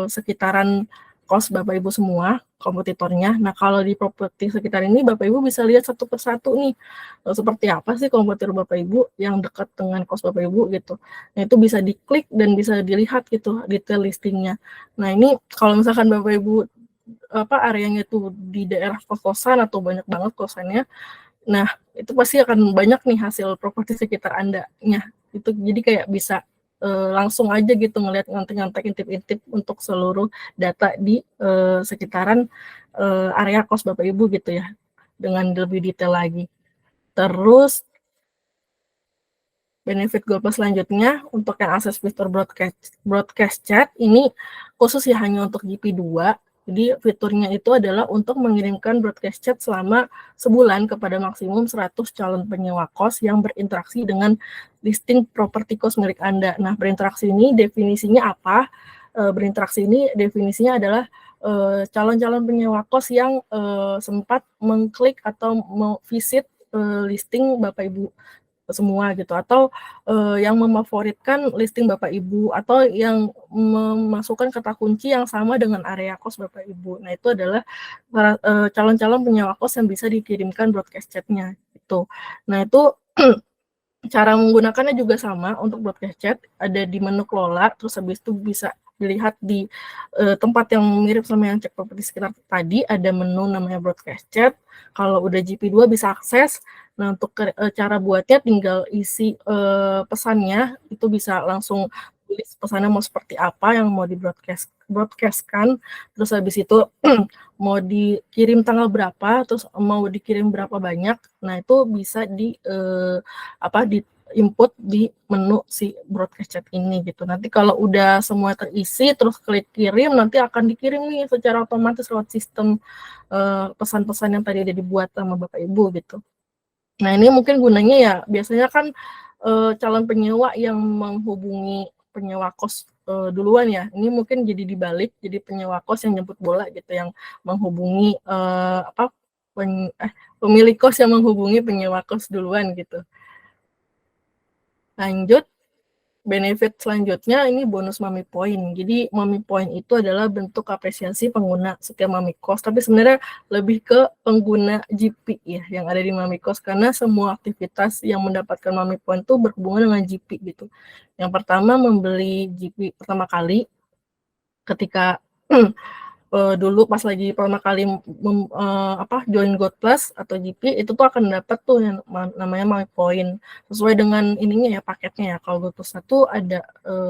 sekitaran kos Bapak Ibu semua, kompetitornya. Nah, kalau di properti sekitar ini Bapak Ibu bisa lihat satu persatu nih, seperti apa sih kompetitor Bapak Ibu yang dekat dengan kos Bapak Ibu gitu. Nah, itu bisa diklik dan bisa dilihat gitu detail listingnya. Nah, ini kalau misalkan Bapak Ibu areanya itu di daerah kos-kosan atau banyak banget kosannya, nah itu pasti akan banyak nih hasil properti sekitar Anda-nya. Itu jadi kayak bisa langsung aja gitu ngelihat, ngontek-ngontek, intip-intip untuk seluruh data di sekitaran area kos Bapak Ibu gitu ya, dengan lebih detail lagi. Terus benefit Goldplus selanjutnya untuk yang akses fitur broadcast chat ini khusus ya hanya untuk GP2. Jadi fiturnya itu adalah untuk mengirimkan broadcast chat selama sebulan kepada maksimum 100 calon penyewa kos yang berinteraksi dengan listing properti kos milik Anda. Nah, berinteraksi ini definisinya apa? Berinteraksi ini definisinya adalah calon-calon penyewa kos yang sempat mengklik atau mau visit listing Bapak Ibu semua gitu, atau yang memfavoritkan listing Bapak Ibu, atau yang memasukkan kata kunci yang sama dengan area kos Bapak Ibu. Nah, itu adalah calon-calon penyewa kos yang bisa dikirimkan broadcast chat-nya gitu. Nah, itu cara menggunakannya juga sama untuk broadcast chat, ada di menu kelola, terus habis itu bisa dilihat di tempat yang mirip sama yang cek properti sekitar tadi, ada menu namanya broadcast chat. Kalau udah GP2 bisa akses. Nah, untuk cara buatnya tinggal isi pesannya, itu bisa langsung tulis pesannya mau seperti apa yang mau broadcastkan, terus habis itu mau dikirim tanggal berapa, terus mau dikirim berapa banyak. Nah, itu bisa di input di menu si broadcast chat ini gitu. Nanti kalau udah semua terisi, terus klik kirim, nanti akan dikirim nih secara otomatis lewat sistem pesan-pesan yang tadi ada dibuat sama Bapak Ibu gitu. Nah, ini mungkin gunanya ya biasanya kan calon penyewa yang menghubungi penyewa kos duluan ya. Ini mungkin jadi dibalik, jadi penyewa kos yang jemput bola gitu, yang menghubungi pemilik kos yang menghubungi penyewa kos duluan gitu. Lanjut. benefit selanjutnya ini bonus Mami Point. Jadi Mami Point itu adalah bentuk apresiasi pengguna setiap Mami Kos, tapi sebenarnya lebih ke pengguna GP ya yang ada di Mami Kos, karena semua aktivitas yang mendapatkan Mami Point itu berhubungan dengan GP gitu. Yang pertama, membeli GP pertama kali ketika dulu pas lagi pertama kali join God Plus atau GP, itu tuh akan dapat tuh yang namanya Mami Point sesuai dengan ininya ya, paketnya ya. Kalau God Plus 1 ada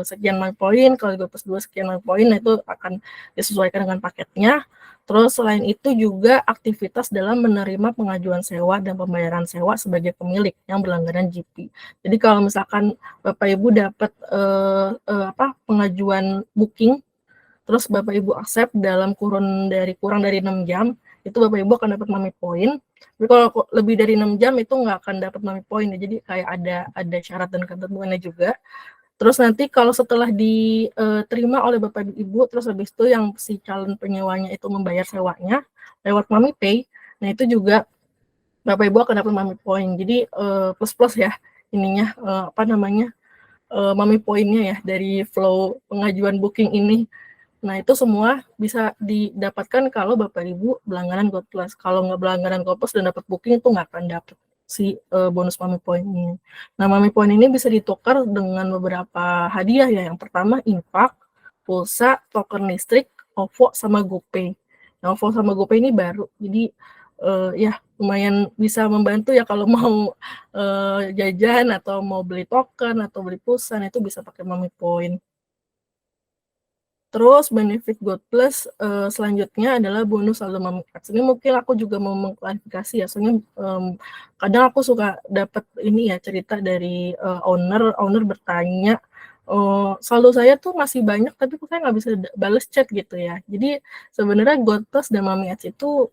sekian Mami Point, kalau God Plus 2 sekian Mami Point, nah itu akan disesuaikan dengan paketnya. Terus selain itu juga aktivitas dalam menerima pengajuan sewa dan pembayaran sewa sebagai pemilik yang berlangganan GP. Jadi kalau misalkan Bapak Ibu dapat pengajuan booking, terus Bapak Ibu accept dalam kurang dari 6 jam, itu Bapak Ibu akan dapat Mami Point. Tapi kalau lebih dari 6 jam itu nggak akan dapat Mami Point ya. Jadi kayak ada syarat dan ketentuannya juga. Terus nanti kalau setelah diterima oleh Bapak Ibu, terus habis itu yang si calon penyewanya itu membayar sewanya lewat Mami Pay, nah itu juga Bapak Ibu akan dapat Mami Point. Jadi plus ya ininya Mami Point-nya ya dari flow pengajuan booking ini. Nah, itu semua bisa didapatkan kalau Bapak Ibu berlangganan God Plus. Kalau nggak berlangganan God Plus dan dapat booking, itu nggak akan dapat si bonus Mami Point ini. Nah, Mami Point ini bisa ditukar dengan beberapa hadiah ya. Yang pertama, infak, pulsa, token listrik, OVO, sama GoPay. Nah, OVO sama GoPay ini baru. Jadi, ya lumayan bisa membantu ya kalau mau jajan atau mau beli token atau beli pulsa, nah itu bisa pakai Mami Point. Terus benefit God Plus selanjutnya adalah bonus saldo Mami Ads. Ini mungkin aku juga mau mengklarifikasi ya, soalnya kadang aku suka dapat ini ya cerita dari owner bertanya, saldo saya tuh masih banyak tapi kok saya nggak bisa balas chat gitu ya. Jadi sebenarnya God Plus dan Mami Ads itu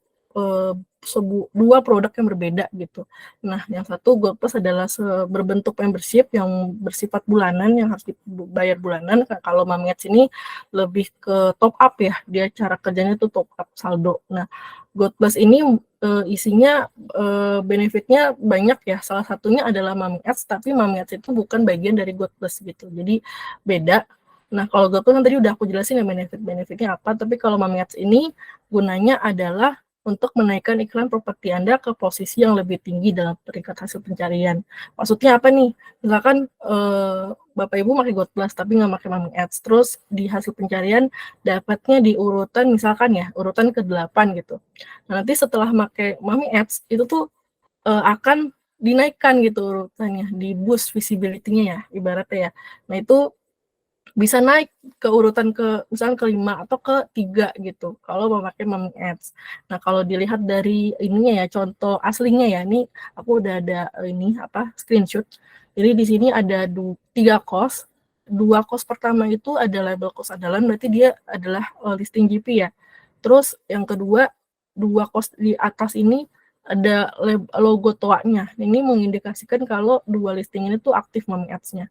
dua produk yang berbeda gitu. Nah, yang satu God Plus adalah berbentuk membership yang bersifat bulanan yang harus dibayar bulanan. Kalau Mami Ads ini lebih ke top up ya. Dia cara kerjanya itu top up saldo. Nah, God Plus ini isinya benefitnya banyak ya. Salah satunya adalah Mami Ads, tapi Mami Ads itu bukan bagian dari God Plus gitu. Jadi beda. Nah, kalau God Plus kan tadi udah aku jelasin ya benefit-benefitnya apa, tapi kalau Mami Ads ini gunanya adalah untuk menaikkan iklan properti Anda ke posisi yang lebih tinggi dalam peringkat hasil pencarian. Maksudnya apa nih? Misalkan Bapak Ibu pakai God Plus tapi nggak pakai Mami Ads, terus di hasil pencarian dapatnya di urutan misalkan ya, urutan ke-8 gitu. Nah, nanti setelah pakai Mami Ads, itu tuh akan dinaikkan gitu urutannya, di boost visibility-nya ya, ibaratnya ya. Nah, itu bisa naik ke urutan misalnya ke-5 atau ke-3 gitu kalau memakai Mami Ads. Nah, kalau dilihat dari ininya ya, contoh aslinya ya, ini aku udah ada screenshot. Jadi di sini ada 3 kos. 2 kos pertama itu ada label kos andalan, berarti dia adalah listing GP ya. Terus yang kedua, 2 kos di atas ini ada logo toa-nya. Ini mengindikasikan kalau 2 listing ini tuh aktif Mami Ads-nya.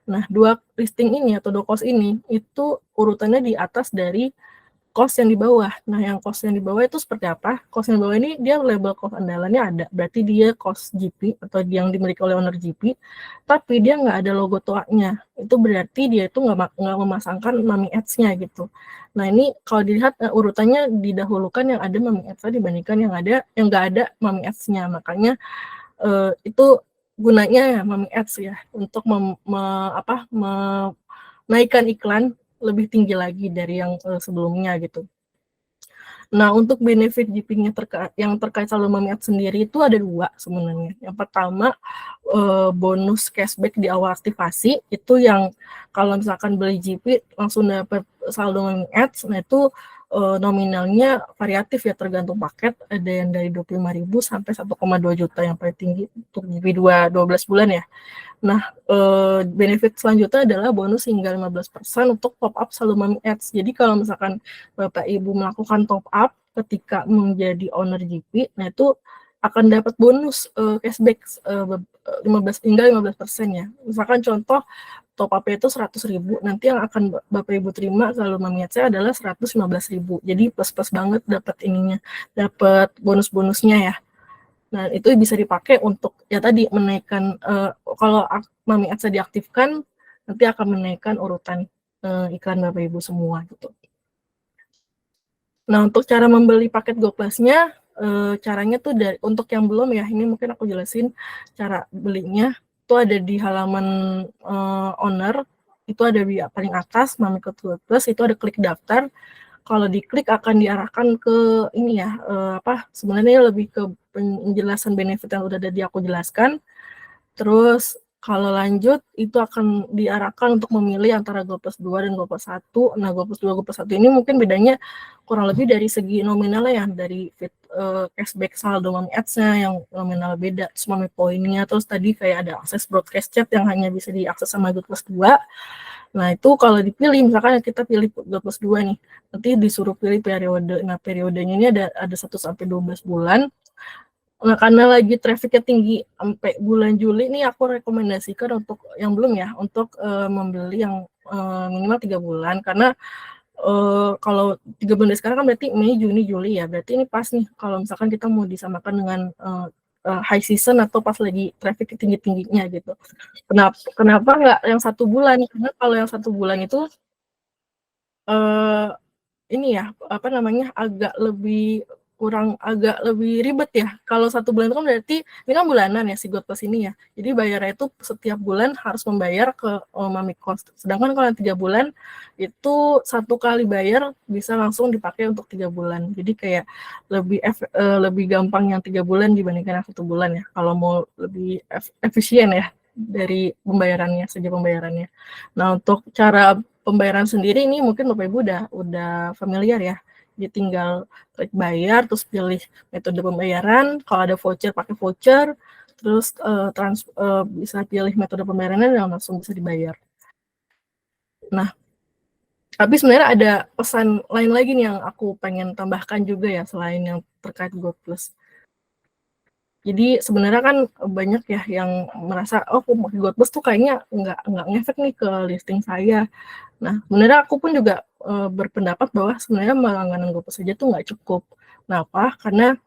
Nah, 2 listing ini atau 2 kos ini itu urutannya di atas dari kos yang di bawah. Nah, yang kos yang di bawah itu seperti apa? Kos yang di bawah ini dia label kos andalannya ada, berarti dia kos GP atau yang dimiliki oleh owner GP, tapi dia nggak ada logo toa-nya. Itu berarti dia itu nggak memasangkan Mami Ads-nya gitu. Nah, ini kalau dilihat urutannya didahulukan yang ada Mami Ads-nya dibandingkan yang nggak ada Mami Ads-nya. Makanya itu gunanya ya Mami Ads ya untuk menaikkan iklan lebih tinggi lagi dari yang sebelumnya gitu. Nah, untuk benefit GP-nya yang terkait saldo Mami Ads sendiri itu ada 2 sebenarnya. Yang pertama, bonus cashback di awal aktivasi, itu yang kalau misalkan beli GP langsung dapat saldo Mami Ads, nah itu nominalnya variatif ya, tergantung paket, ada yang dari 25.000 sampai 1,2 juta yang paling tinggi untuk GP 12 bulan ya. Nah, benefit selanjutnya adalah bonus hingga 15% untuk top up saldo Mami Ads. Jadi kalau misalkan Bapak Ibu melakukan top up ketika menjadi owner GP, nah itu akan dapat bonus cashback 15% ya. Misalkan contoh top up-nya itu 100.000, nanti yang akan Bapak Ibu terima kalau Mami Ads adalah 115.000. Jadi plus-plus banget dapat ininya, dapat bonus-bonusnya ya. Nah, itu bisa dipakai untuk ya tadi menaikkan kalau Mami Ads diaktifkan, nanti akan menaikkan urutan iklan Bapak Ibu semua gitu. Nah, untuk cara membeli paket GoPlus-nya, caranya tuh untuk yang belum ya, ini mungkin aku jelasin cara belinya. Itu ada di halaman owner, itu ada di paling atas, Mamikot GoPlus, itu ada klik daftar. Kalau diklik akan diarahkan ke ini ya, sebenarnya lebih ke penjelasan benefit yang udah tadi aku jelaskan. Terus kalau lanjut itu akan diarahkan untuk memilih antara GoPlus 2 dan GoPlus 1. Nah, GoPlus 2, GoPlus 1 ini mungkin bedanya kurang lebih dari segi nominalnya ya, dari cashback saldo Mami Ads-nya yang nominal beda, terus Mami poinnya, terus tadi kayak ada akses broadcast chat yang hanya bisa diakses sama GoPlus 2. Nah, itu kalau dipilih, misalkan kita pilih GoPlus 2 nih, nanti disuruh pilih periode. Nah, periodenya ini ada 1-12 bulan. Nah, karena lagi trafficnya tinggi sampai bulan Juli nih, aku rekomendasikan untuk yang belum ya, untuk membeli yang minimal 3 bulan, karena kalau 3 bulan dari sekarang kan berarti Mei, Juni, Juli ya, berarti ini pas nih kalau misalkan kita mau disamakan dengan high season atau pas lagi traffic tinggi-tingginya gitu. Kenapa nggak yang 1 bulan? Karena kalau yang 1 bulan itu ini ya, agak lebih ribet ya. Kalau 1 bulan itu kan berarti ini kan bulanan ya si GoPlus ini ya. Jadi bayarnya itu setiap bulan harus membayar ke Mamikos. Sedangkan kalau 3 bulan itu 1 kali bayar bisa langsung dipakai untuk 3 bulan. Jadi kayak lebih gampang yang 3 bulan dibandingkan yang 1 bulan ya. Kalau mau lebih efisien ya dari pembayarannya, segi pembayarannya. Nah, untuk cara pembayaran sendiri ini mungkin Bapak Ibu udah familiar ya. Dia tinggal klik bayar, terus pilih metode pembayaran. Kalau ada voucher, pakai voucher. Terus bisa pilih metode pembayarannya dan langsung bisa dibayar. Nah, tapi sebenarnya ada pesan lain lagi nih yang aku pengen tambahkan juga ya, selain yang terkait GoPlus. Jadi sebenarnya kan banyak ya yang merasa, oh pakai GoPlus tuh kayaknya nggak ngefek nih ke listing saya. Nah, sebenarnya aku pun juga berpendapat bahwa sebenarnya langganan GoPlus saja tuh nggak cukup. Kenapa? Karena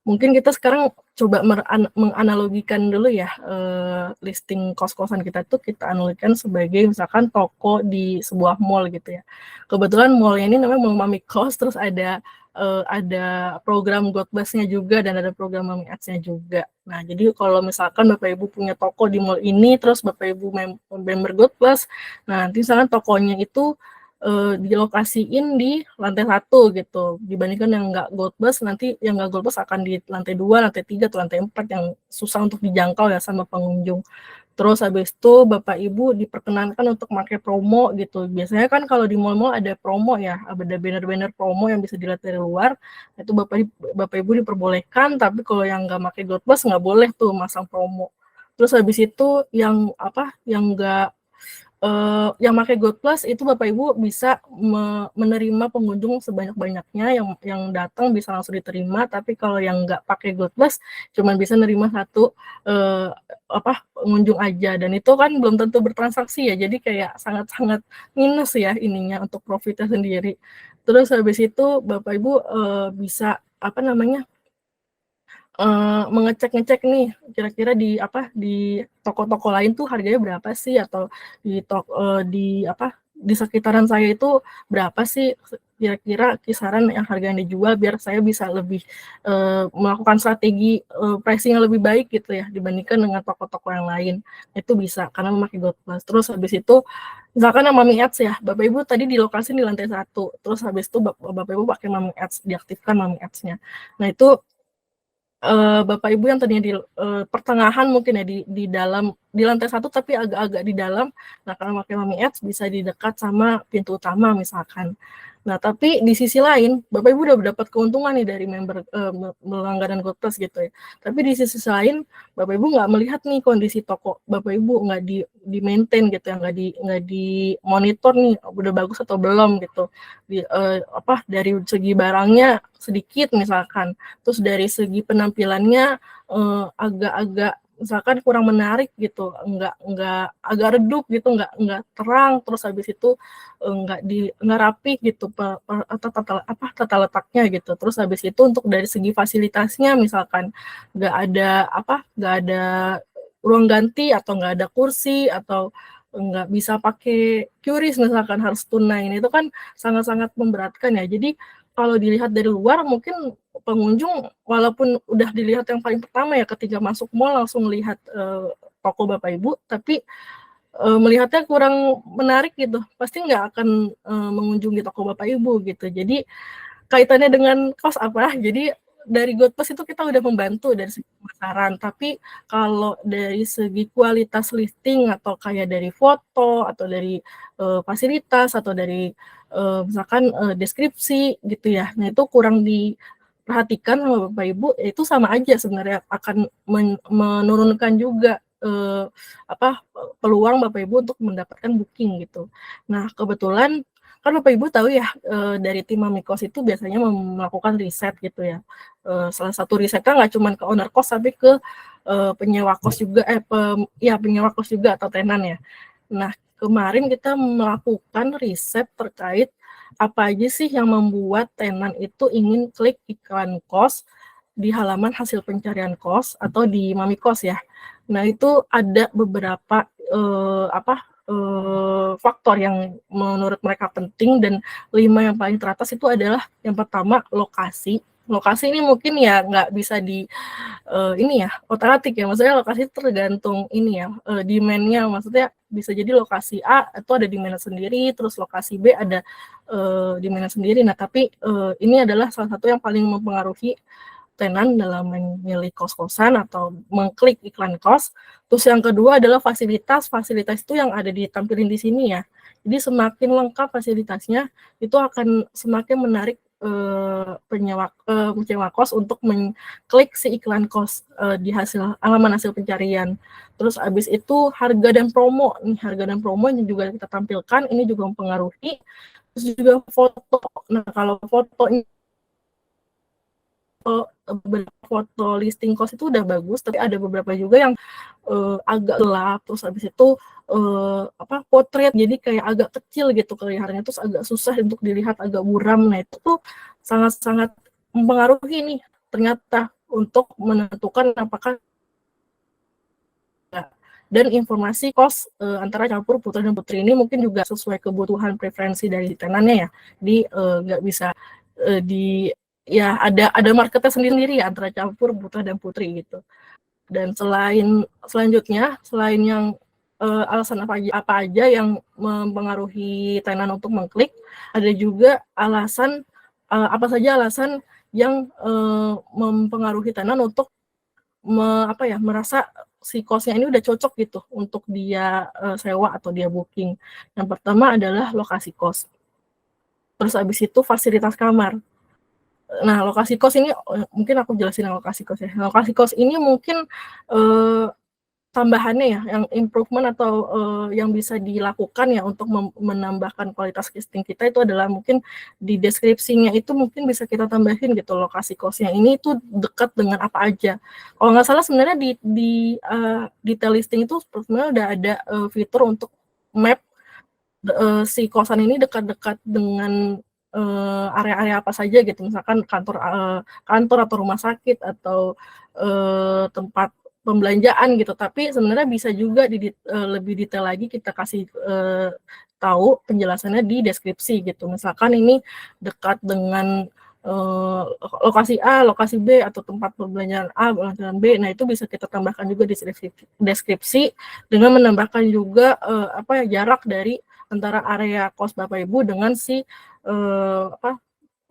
mungkin kita sekarang coba menganalogikan dulu ya listing kos-kosan kita tuh kita analogikan sebagai misalkan toko di sebuah mall gitu ya. Kebetulan mallnya ini namanya Mall Mami Kos, terus ada program GoPlus-nya juga dan ada program Mami Ads-nya juga. Nah, jadi kalau misalkan Bapak Ibu punya toko di mall ini, terus Bapak Ibu member GoPlus, nah nanti misalkan tokonya itu dilokasiin di lantai 1 gitu, dibandingkan yang nggak GoPlus, nanti yang nggak GoPlus akan di lantai 2, lantai 3, atau lantai 4 yang susah untuk dijangkau ya sama pengunjung. Terus habis itu Bapak Ibu diperkenankan untuk pakai promo gitu. Biasanya kan kalau di mall-mall ada promo ya, ada banner-banner promo yang bisa dilihat dari luar. Itu Bapak Ibu diperbolehkan, tapi kalau yang nggak pakai GoPlus nggak boleh tuh masang promo. Terus habis itu yang pakai GoPlus itu Bapak Ibu bisa menerima pengunjung sebanyak-banyaknya, yang datang bisa langsung diterima, tapi kalau yang nggak pakai GoPlus cuma bisa nerima 1 pengunjung aja, dan itu kan belum tentu bertransaksi ya, jadi kayak sangat-sangat minus ya ininya untuk profitnya sendiri. Terus habis itu Bapak Ibu bisa mengecek nih kira-kira di toko-toko lain tuh harganya berapa sih, atau di sekitaran saya itu berapa sih kira-kira kisaran yang harga yang dijual, biar saya bisa lebih melakukan strategi pricing yang lebih baik gitu ya dibandingkan dengan toko-toko yang lain. Itu bisa karena memakai GoPlus. Terus habis itu misalkan Mami Ads ya, Bapak Ibu tadi di lokasi di lantai 1, terus habis itu Bapak Ibu pakai Mami Ads, diaktifkan Mami Ads-nya. Nah, itu Bapak Ibu yang tadinya di pertengahan mungkin ya, di lantai 1 tapi agak-agak di dalam. Nah, karena pakai Mami Ads bisa di dekat sama pintu utama misalkan. Nah, tapi di sisi lain Bapak Ibu udah dapat keuntungan nih dari member langganan GoPlus gitu ya. Tapi di sisi lain Bapak Ibu nggak melihat nih kondisi toko Bapak Ibu, nggak di maintain gitu ya, nggak di monitor nih udah bagus atau belum gitu. Dari segi barangnya sedikit misalkan, terus dari segi penampilannya agak-agak misalkan kurang menarik gitu, nggak agak redup gitu, nggak terang, terus habis itu nggak rapi gitu tata letaknya gitu. Terus habis itu untuk dari segi fasilitasnya misalkan nggak ada ruang ganti, atau nggak ada kursi, atau nggak bisa pakai QRIS misalkan, harus tunai. Nah, itu kan sangat-sangat memberatkan ya. Jadi kalau dilihat dari luar mungkin pengunjung walaupun udah dilihat yang paling pertama ya ketika masuk mall langsung lihat toko Bapak Ibu, tapi melihatnya kurang menarik gitu. Pasti nggak akan mengunjungi toko Bapak Ibu gitu. Jadi kaitannya dengan kos apa? Jadi dari GoodPlus itu kita udah membantu dari segi pemasaran, tapi kalau dari segi kualitas listing atau kayak dari foto atau dari fasilitas atau dari misalkan deskripsi gitu ya, nah itu kurang diperhatikan sama Bapak Ibu, itu sama aja sebenarnya akan menurunkan juga peluang Bapak Ibu untuk mendapatkan booking gitu. Nah kebetulan kan Bapak Ibu tahu ya dari tim Mamikos itu biasanya melakukan riset gitu ya. Salah satu risetnya nggak cuma ke owner kos tapi ke penyewa kos juga, penyewa kos juga atau tenan ya. Nah kemarin kita melakukan riset terkait apa aja sih yang membuat tenan itu ingin klik iklan kos di halaman hasil pencarian kos atau di Mamikos ya. Nah itu ada beberapa faktor yang menurut mereka penting, dan 5 yang paling teratas itu adalah yang pertama lokasi. Lokasi ini mungkin ya nggak bisa di ini ya otomatis ya, maksudnya lokasi tergantung ini ya demand-nya, maksudnya bisa jadi lokasi A itu ada demand sendiri, terus lokasi B ada demand sendiri. Nah tapi ini adalah salah satu yang paling mempengaruhi tenan dalam memilih kos-kosan atau mengklik iklan kos. Terus yang kedua adalah fasilitas. Fasilitas itu yang ada ditampilin di sini ya. Jadi semakin lengkap fasilitasnya, itu akan semakin menarik penyewa kos untuk mengklik si iklan kos di halaman hasil pencarian. Terus abis itu harga dan promo. Nih, harga dan promo yang juga kita tampilkan, ini juga mempengaruhi. Terus juga foto. Nah, kalau fotonya beberapa foto listing cost itu udah bagus, tapi ada beberapa juga yang agak gelap, terus habis itu potret, jadi kayak agak kecil gitu kelihatannya, terus agak susah untuk dilihat, agak buram. Nah itu tuh sangat-sangat mempengaruhi nih ternyata untuk menentukan apakah. Dan informasi kos antara campur putra dan putri ini mungkin juga sesuai kebutuhan preferensi dari tenannya ya. Jadi nggak bisa ya ada marketnya sendiri ya antara campur putra dan putri gitu. Dan selanjutnya selain yang alasan apa aja yang mempengaruhi tenan untuk mengklik, ada juga alasan apa saja alasan yang mempengaruhi tenan untuk merasa si kosnya ini udah cocok gitu untuk dia sewa atau dia booking. Yang pertama adalah lokasi kos. Terus habis itu fasilitas kamar. Nah, lokasi kos ini mungkin aku jelasin lokasi kos ya. Lokasi kos ini mungkin tambahannya ya, yang improvement atau yang bisa dilakukan ya untuk menambahkan kualitas listing kita itu adalah mungkin di deskripsinya itu mungkin bisa kita tambahin gitu lokasi kosnya ini itu dekat dengan apa aja. Kalau nggak salah sebenarnya di detail listing itu sebenarnya udah ada fitur untuk map si kosan ini dekat-dekat dengan area-area apa saja gitu, misalkan kantor atau rumah sakit atau tempat pembelanjaan gitu. Tapi sebenarnya bisa juga lebih detail lagi kita kasih tahu penjelasannya di deskripsi gitu. Misalkan ini dekat dengan lokasi A, lokasi B atau tempat perbelanjaan A, perbelanjaan B. Nah, itu bisa kita tambahkan juga di deskripsi dengan menambahkan juga jarak dari antara area kos Bapak Ibu dengan si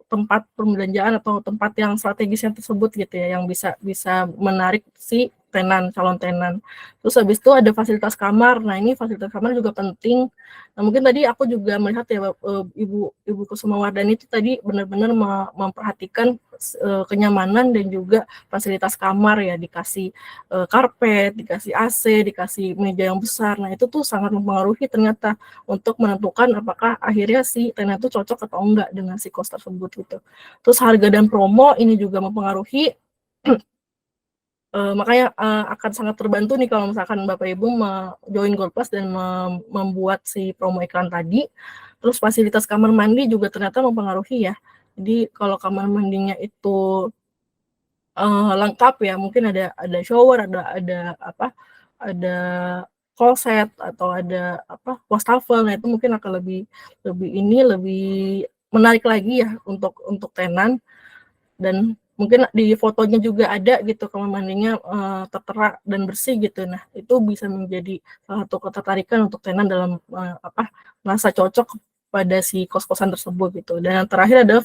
tempat perbelanjaan atau tempat yang strategisnya tersebut gitu ya, yang bisa menarik si calon tenan. Terus habis itu ada fasilitas kamar. Nah, ini fasilitas kamar juga penting. Nah, mungkin tadi aku juga melihat ya Ibu Kusumawardani itu tadi benar-benar memperhatikan kenyamanan dan juga fasilitas kamar ya, dikasih karpet, dikasih AC, dikasih meja yang besar. Nah, itu tuh sangat mempengaruhi ternyata untuk menentukan apakah akhirnya si tenan itu cocok atau enggak dengan si kos tersebut gitu. Terus harga dan promo ini juga mempengaruhi. Makanya akan sangat terbantu nih kalau misalkan Bapak Ibu join GoodPlus dan membuat si promo iklan tadi. Terus fasilitas kamar mandi juga ternyata mempengaruhi ya. Jadi kalau kamar mandinya itu lengkap ya, mungkin ada shower, ada call set atau ada wastafel. Nah, itu mungkin akan lebih menarik lagi ya untuk tenan, dan mungkin di fotonya juga ada gitu kamar mandinya tertera dan bersih gitu. Nah, itu bisa menjadi salah satu ketertarikan untuk tenan dalam merasa cocok pada si kos-kosan tersebut gitu. Dan yang terakhir adalah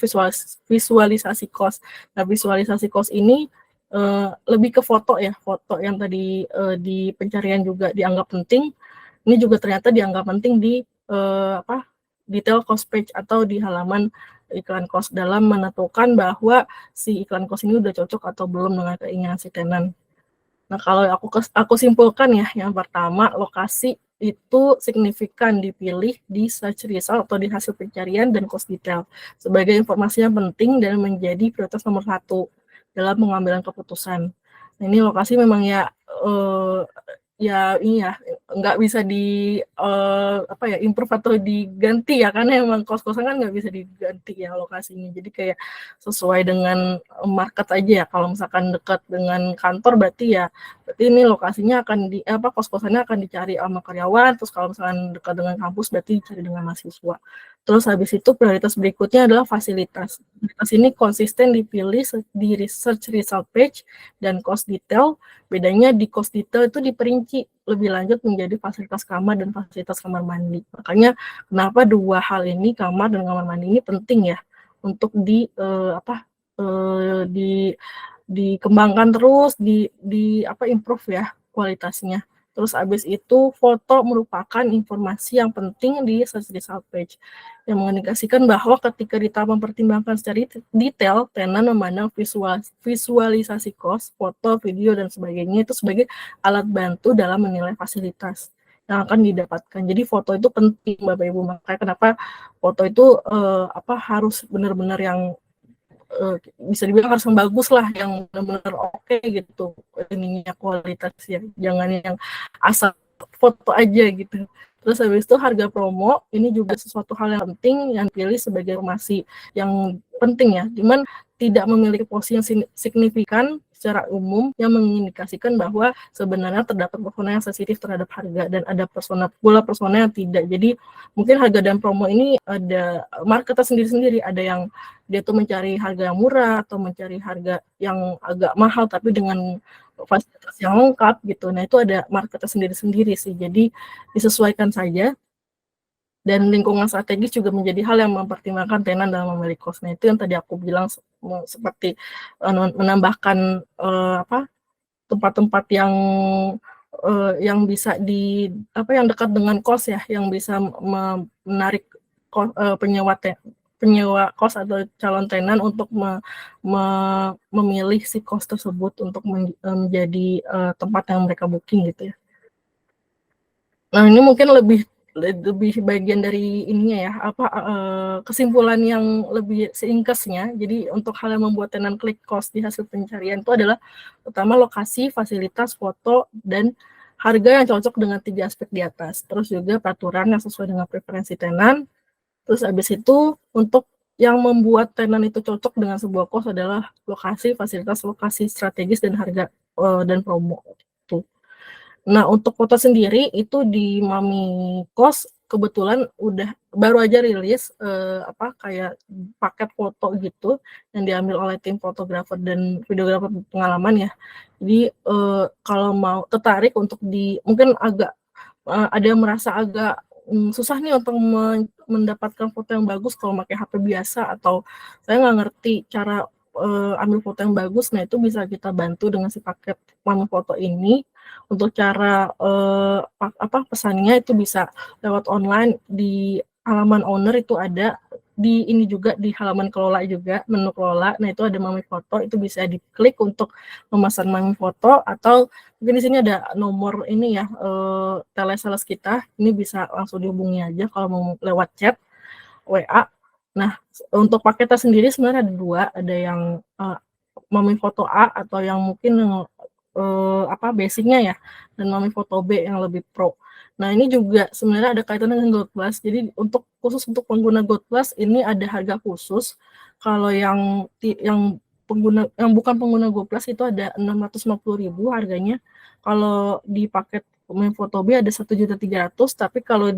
visualisasi kos. Nah, visualisasi kos ini lebih ke foto ya, foto yang tadi di pencarian juga dianggap penting. Ini juga ternyata dianggap penting di detail cost page atau di halaman iklan kos dalam menentukan bahwa si iklan kos ini udah cocok atau belum dengan keinginan si tenan. Nah, kalau aku simpulkan ya, yang pertama, lokasi itu signifikan dipilih di search result atau di hasil pencarian dan cost detail sebagai informasi yang penting dan menjadi prioritas nomor 1 dalam pengambilan keputusan. Nah, ini lokasi memang ya ini ya nggak bisa improve atau diganti ya, karena emang kos-kosan kan nggak bisa diganti ya lokasinya. Jadi kayak sesuai dengan market aja ya. Kalau misalkan dekat dengan kantor berarti ini lokasinya akan kos-kosannya akan dicari sama karyawan. Terus kalau misalkan dekat dengan kampus berarti dicari dengan mahasiswa. Terus habis itu prioritas berikutnya adalah fasilitas. Fasilitas ini konsisten dipilih di research result page dan cost detail. Bedanya di cost detail itu diperinci lebih lanjut menjadi fasilitas kamar dan fasilitas kamar mandi. Makanya kenapa dua hal ini, kamar dan kamar mandi ini penting ya untuk dikembangkan terus, improve ya kualitasnya. Terus habis itu foto merupakan informasi yang penting di search result page yang mengindikasikan bahwa ketika kita mempertimbangkan secara detail, tenan memandang visualisasi kos, foto, video, dan sebagainya itu sebagai alat bantu dalam menilai fasilitas yang akan didapatkan. Jadi foto itu penting, Bapak Ibu. Makanya kenapa foto itu harus benar-benar yang bisa dibilang harus yang bagus lah, yang benar-benar oke gitu ininya kualitasnya, jangan yang asal foto aja gitu. Terus habis itu harga promo ini juga sesuatu hal yang penting yang dipilih sebagai informasi yang penting ya, cuman tidak memiliki posisi yang signifikan secara umum yang mengindikasikan bahwa sebenarnya terdapat persona yang sensitif terhadap harga dan ada persona yang tidak. Jadi mungkin harga dan promo ini ada marketnya sendiri-sendiri, ada yang dia tuh mencari harga yang murah atau mencari harga yang agak mahal tapi dengan fasilitas yang lengkap gitu. Nah, itu ada marketnya sendiri-sendiri sih. Jadi disesuaikan saja. Dan lingkungan strategis juga menjadi hal yang mempertimbangkan tenan dalam memilih kos. Nah, itu yang tadi aku bilang seperti menambahkan tempat-tempat yang bisa yang dekat dengan kos ya, yang bisa menarik penyewa kos atau calon tenan untuk memilih si kos tersebut untuk menjadi tempat yang mereka booking gitu ya. Nah, ini mungkin lebih bagian dari ininya ya, kesimpulan yang lebih seingkasnya. Jadi untuk hal yang membuat tenan klik kos di hasil pencarian itu adalah pertama lokasi, fasilitas, foto, dan harga yang cocok dengan 3 aspek di atas. Terus juga peraturan yang sesuai dengan preferensi tenan. Terus habis itu untuk yang membuat tenan itu cocok dengan sebuah kos adalah lokasi, fasilitas, lokasi strategis, dan harga dan promo. Nah, untuk foto sendiri itu di Mami Kos kebetulan udah baru aja rilis kayak paket foto gitu yang diambil oleh tim fotografer dan videografer pengalaman ya. Jadi kalau mau tertarik untuk mungkin agak ada yang merasa agak susah nih untuk mendapatkan foto yang bagus kalau pakai HP biasa, atau saya nggak ngerti cara ambil foto yang bagus. Nah, itu bisa kita bantu dengan si paket Mami Foto ini. Untuk cara pesannya itu bisa lewat online di halaman owner, itu ada di ini juga di halaman kelola juga, menu kelola. Nah, itu ada Mami Foto, itu bisa diklik untuk memesan Mami Foto, atau mungkin di sini ada nomor ini ya, telesales kita. Ini bisa langsung dihubungi aja kalau mau lewat chat WA. Nah, untuk paketnya sendiri sebenarnya ada 2, ada yang Mami Foto A atau yang mungkin basicnya ya, dan Mami Foto B yang lebih pro. Nah, ini juga sebenarnya ada kaitan dengan Gold Plus. Jadi khusus untuk pengguna Gold Plus ini ada harga khusus. Kalau yang bukan pengguna Gold Plus itu ada 650.000 harganya. Kalau di paket Momen foto B ada 1.300.000, tapi kalau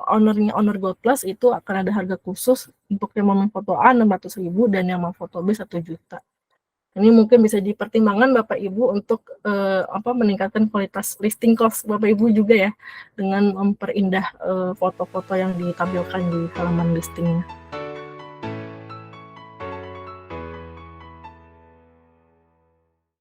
ownernya owner Gold Plus itu akan ada harga khusus untuk yang momen foto A 600.000 dan yang mau foto B 1 juta. Ini mungkin bisa dipertimbangkan Bapak Ibu untuk meningkatkan kualitas listing cost Bapak Ibu juga ya, dengan memperindah foto-foto yang ditampilkan di halaman listingnya.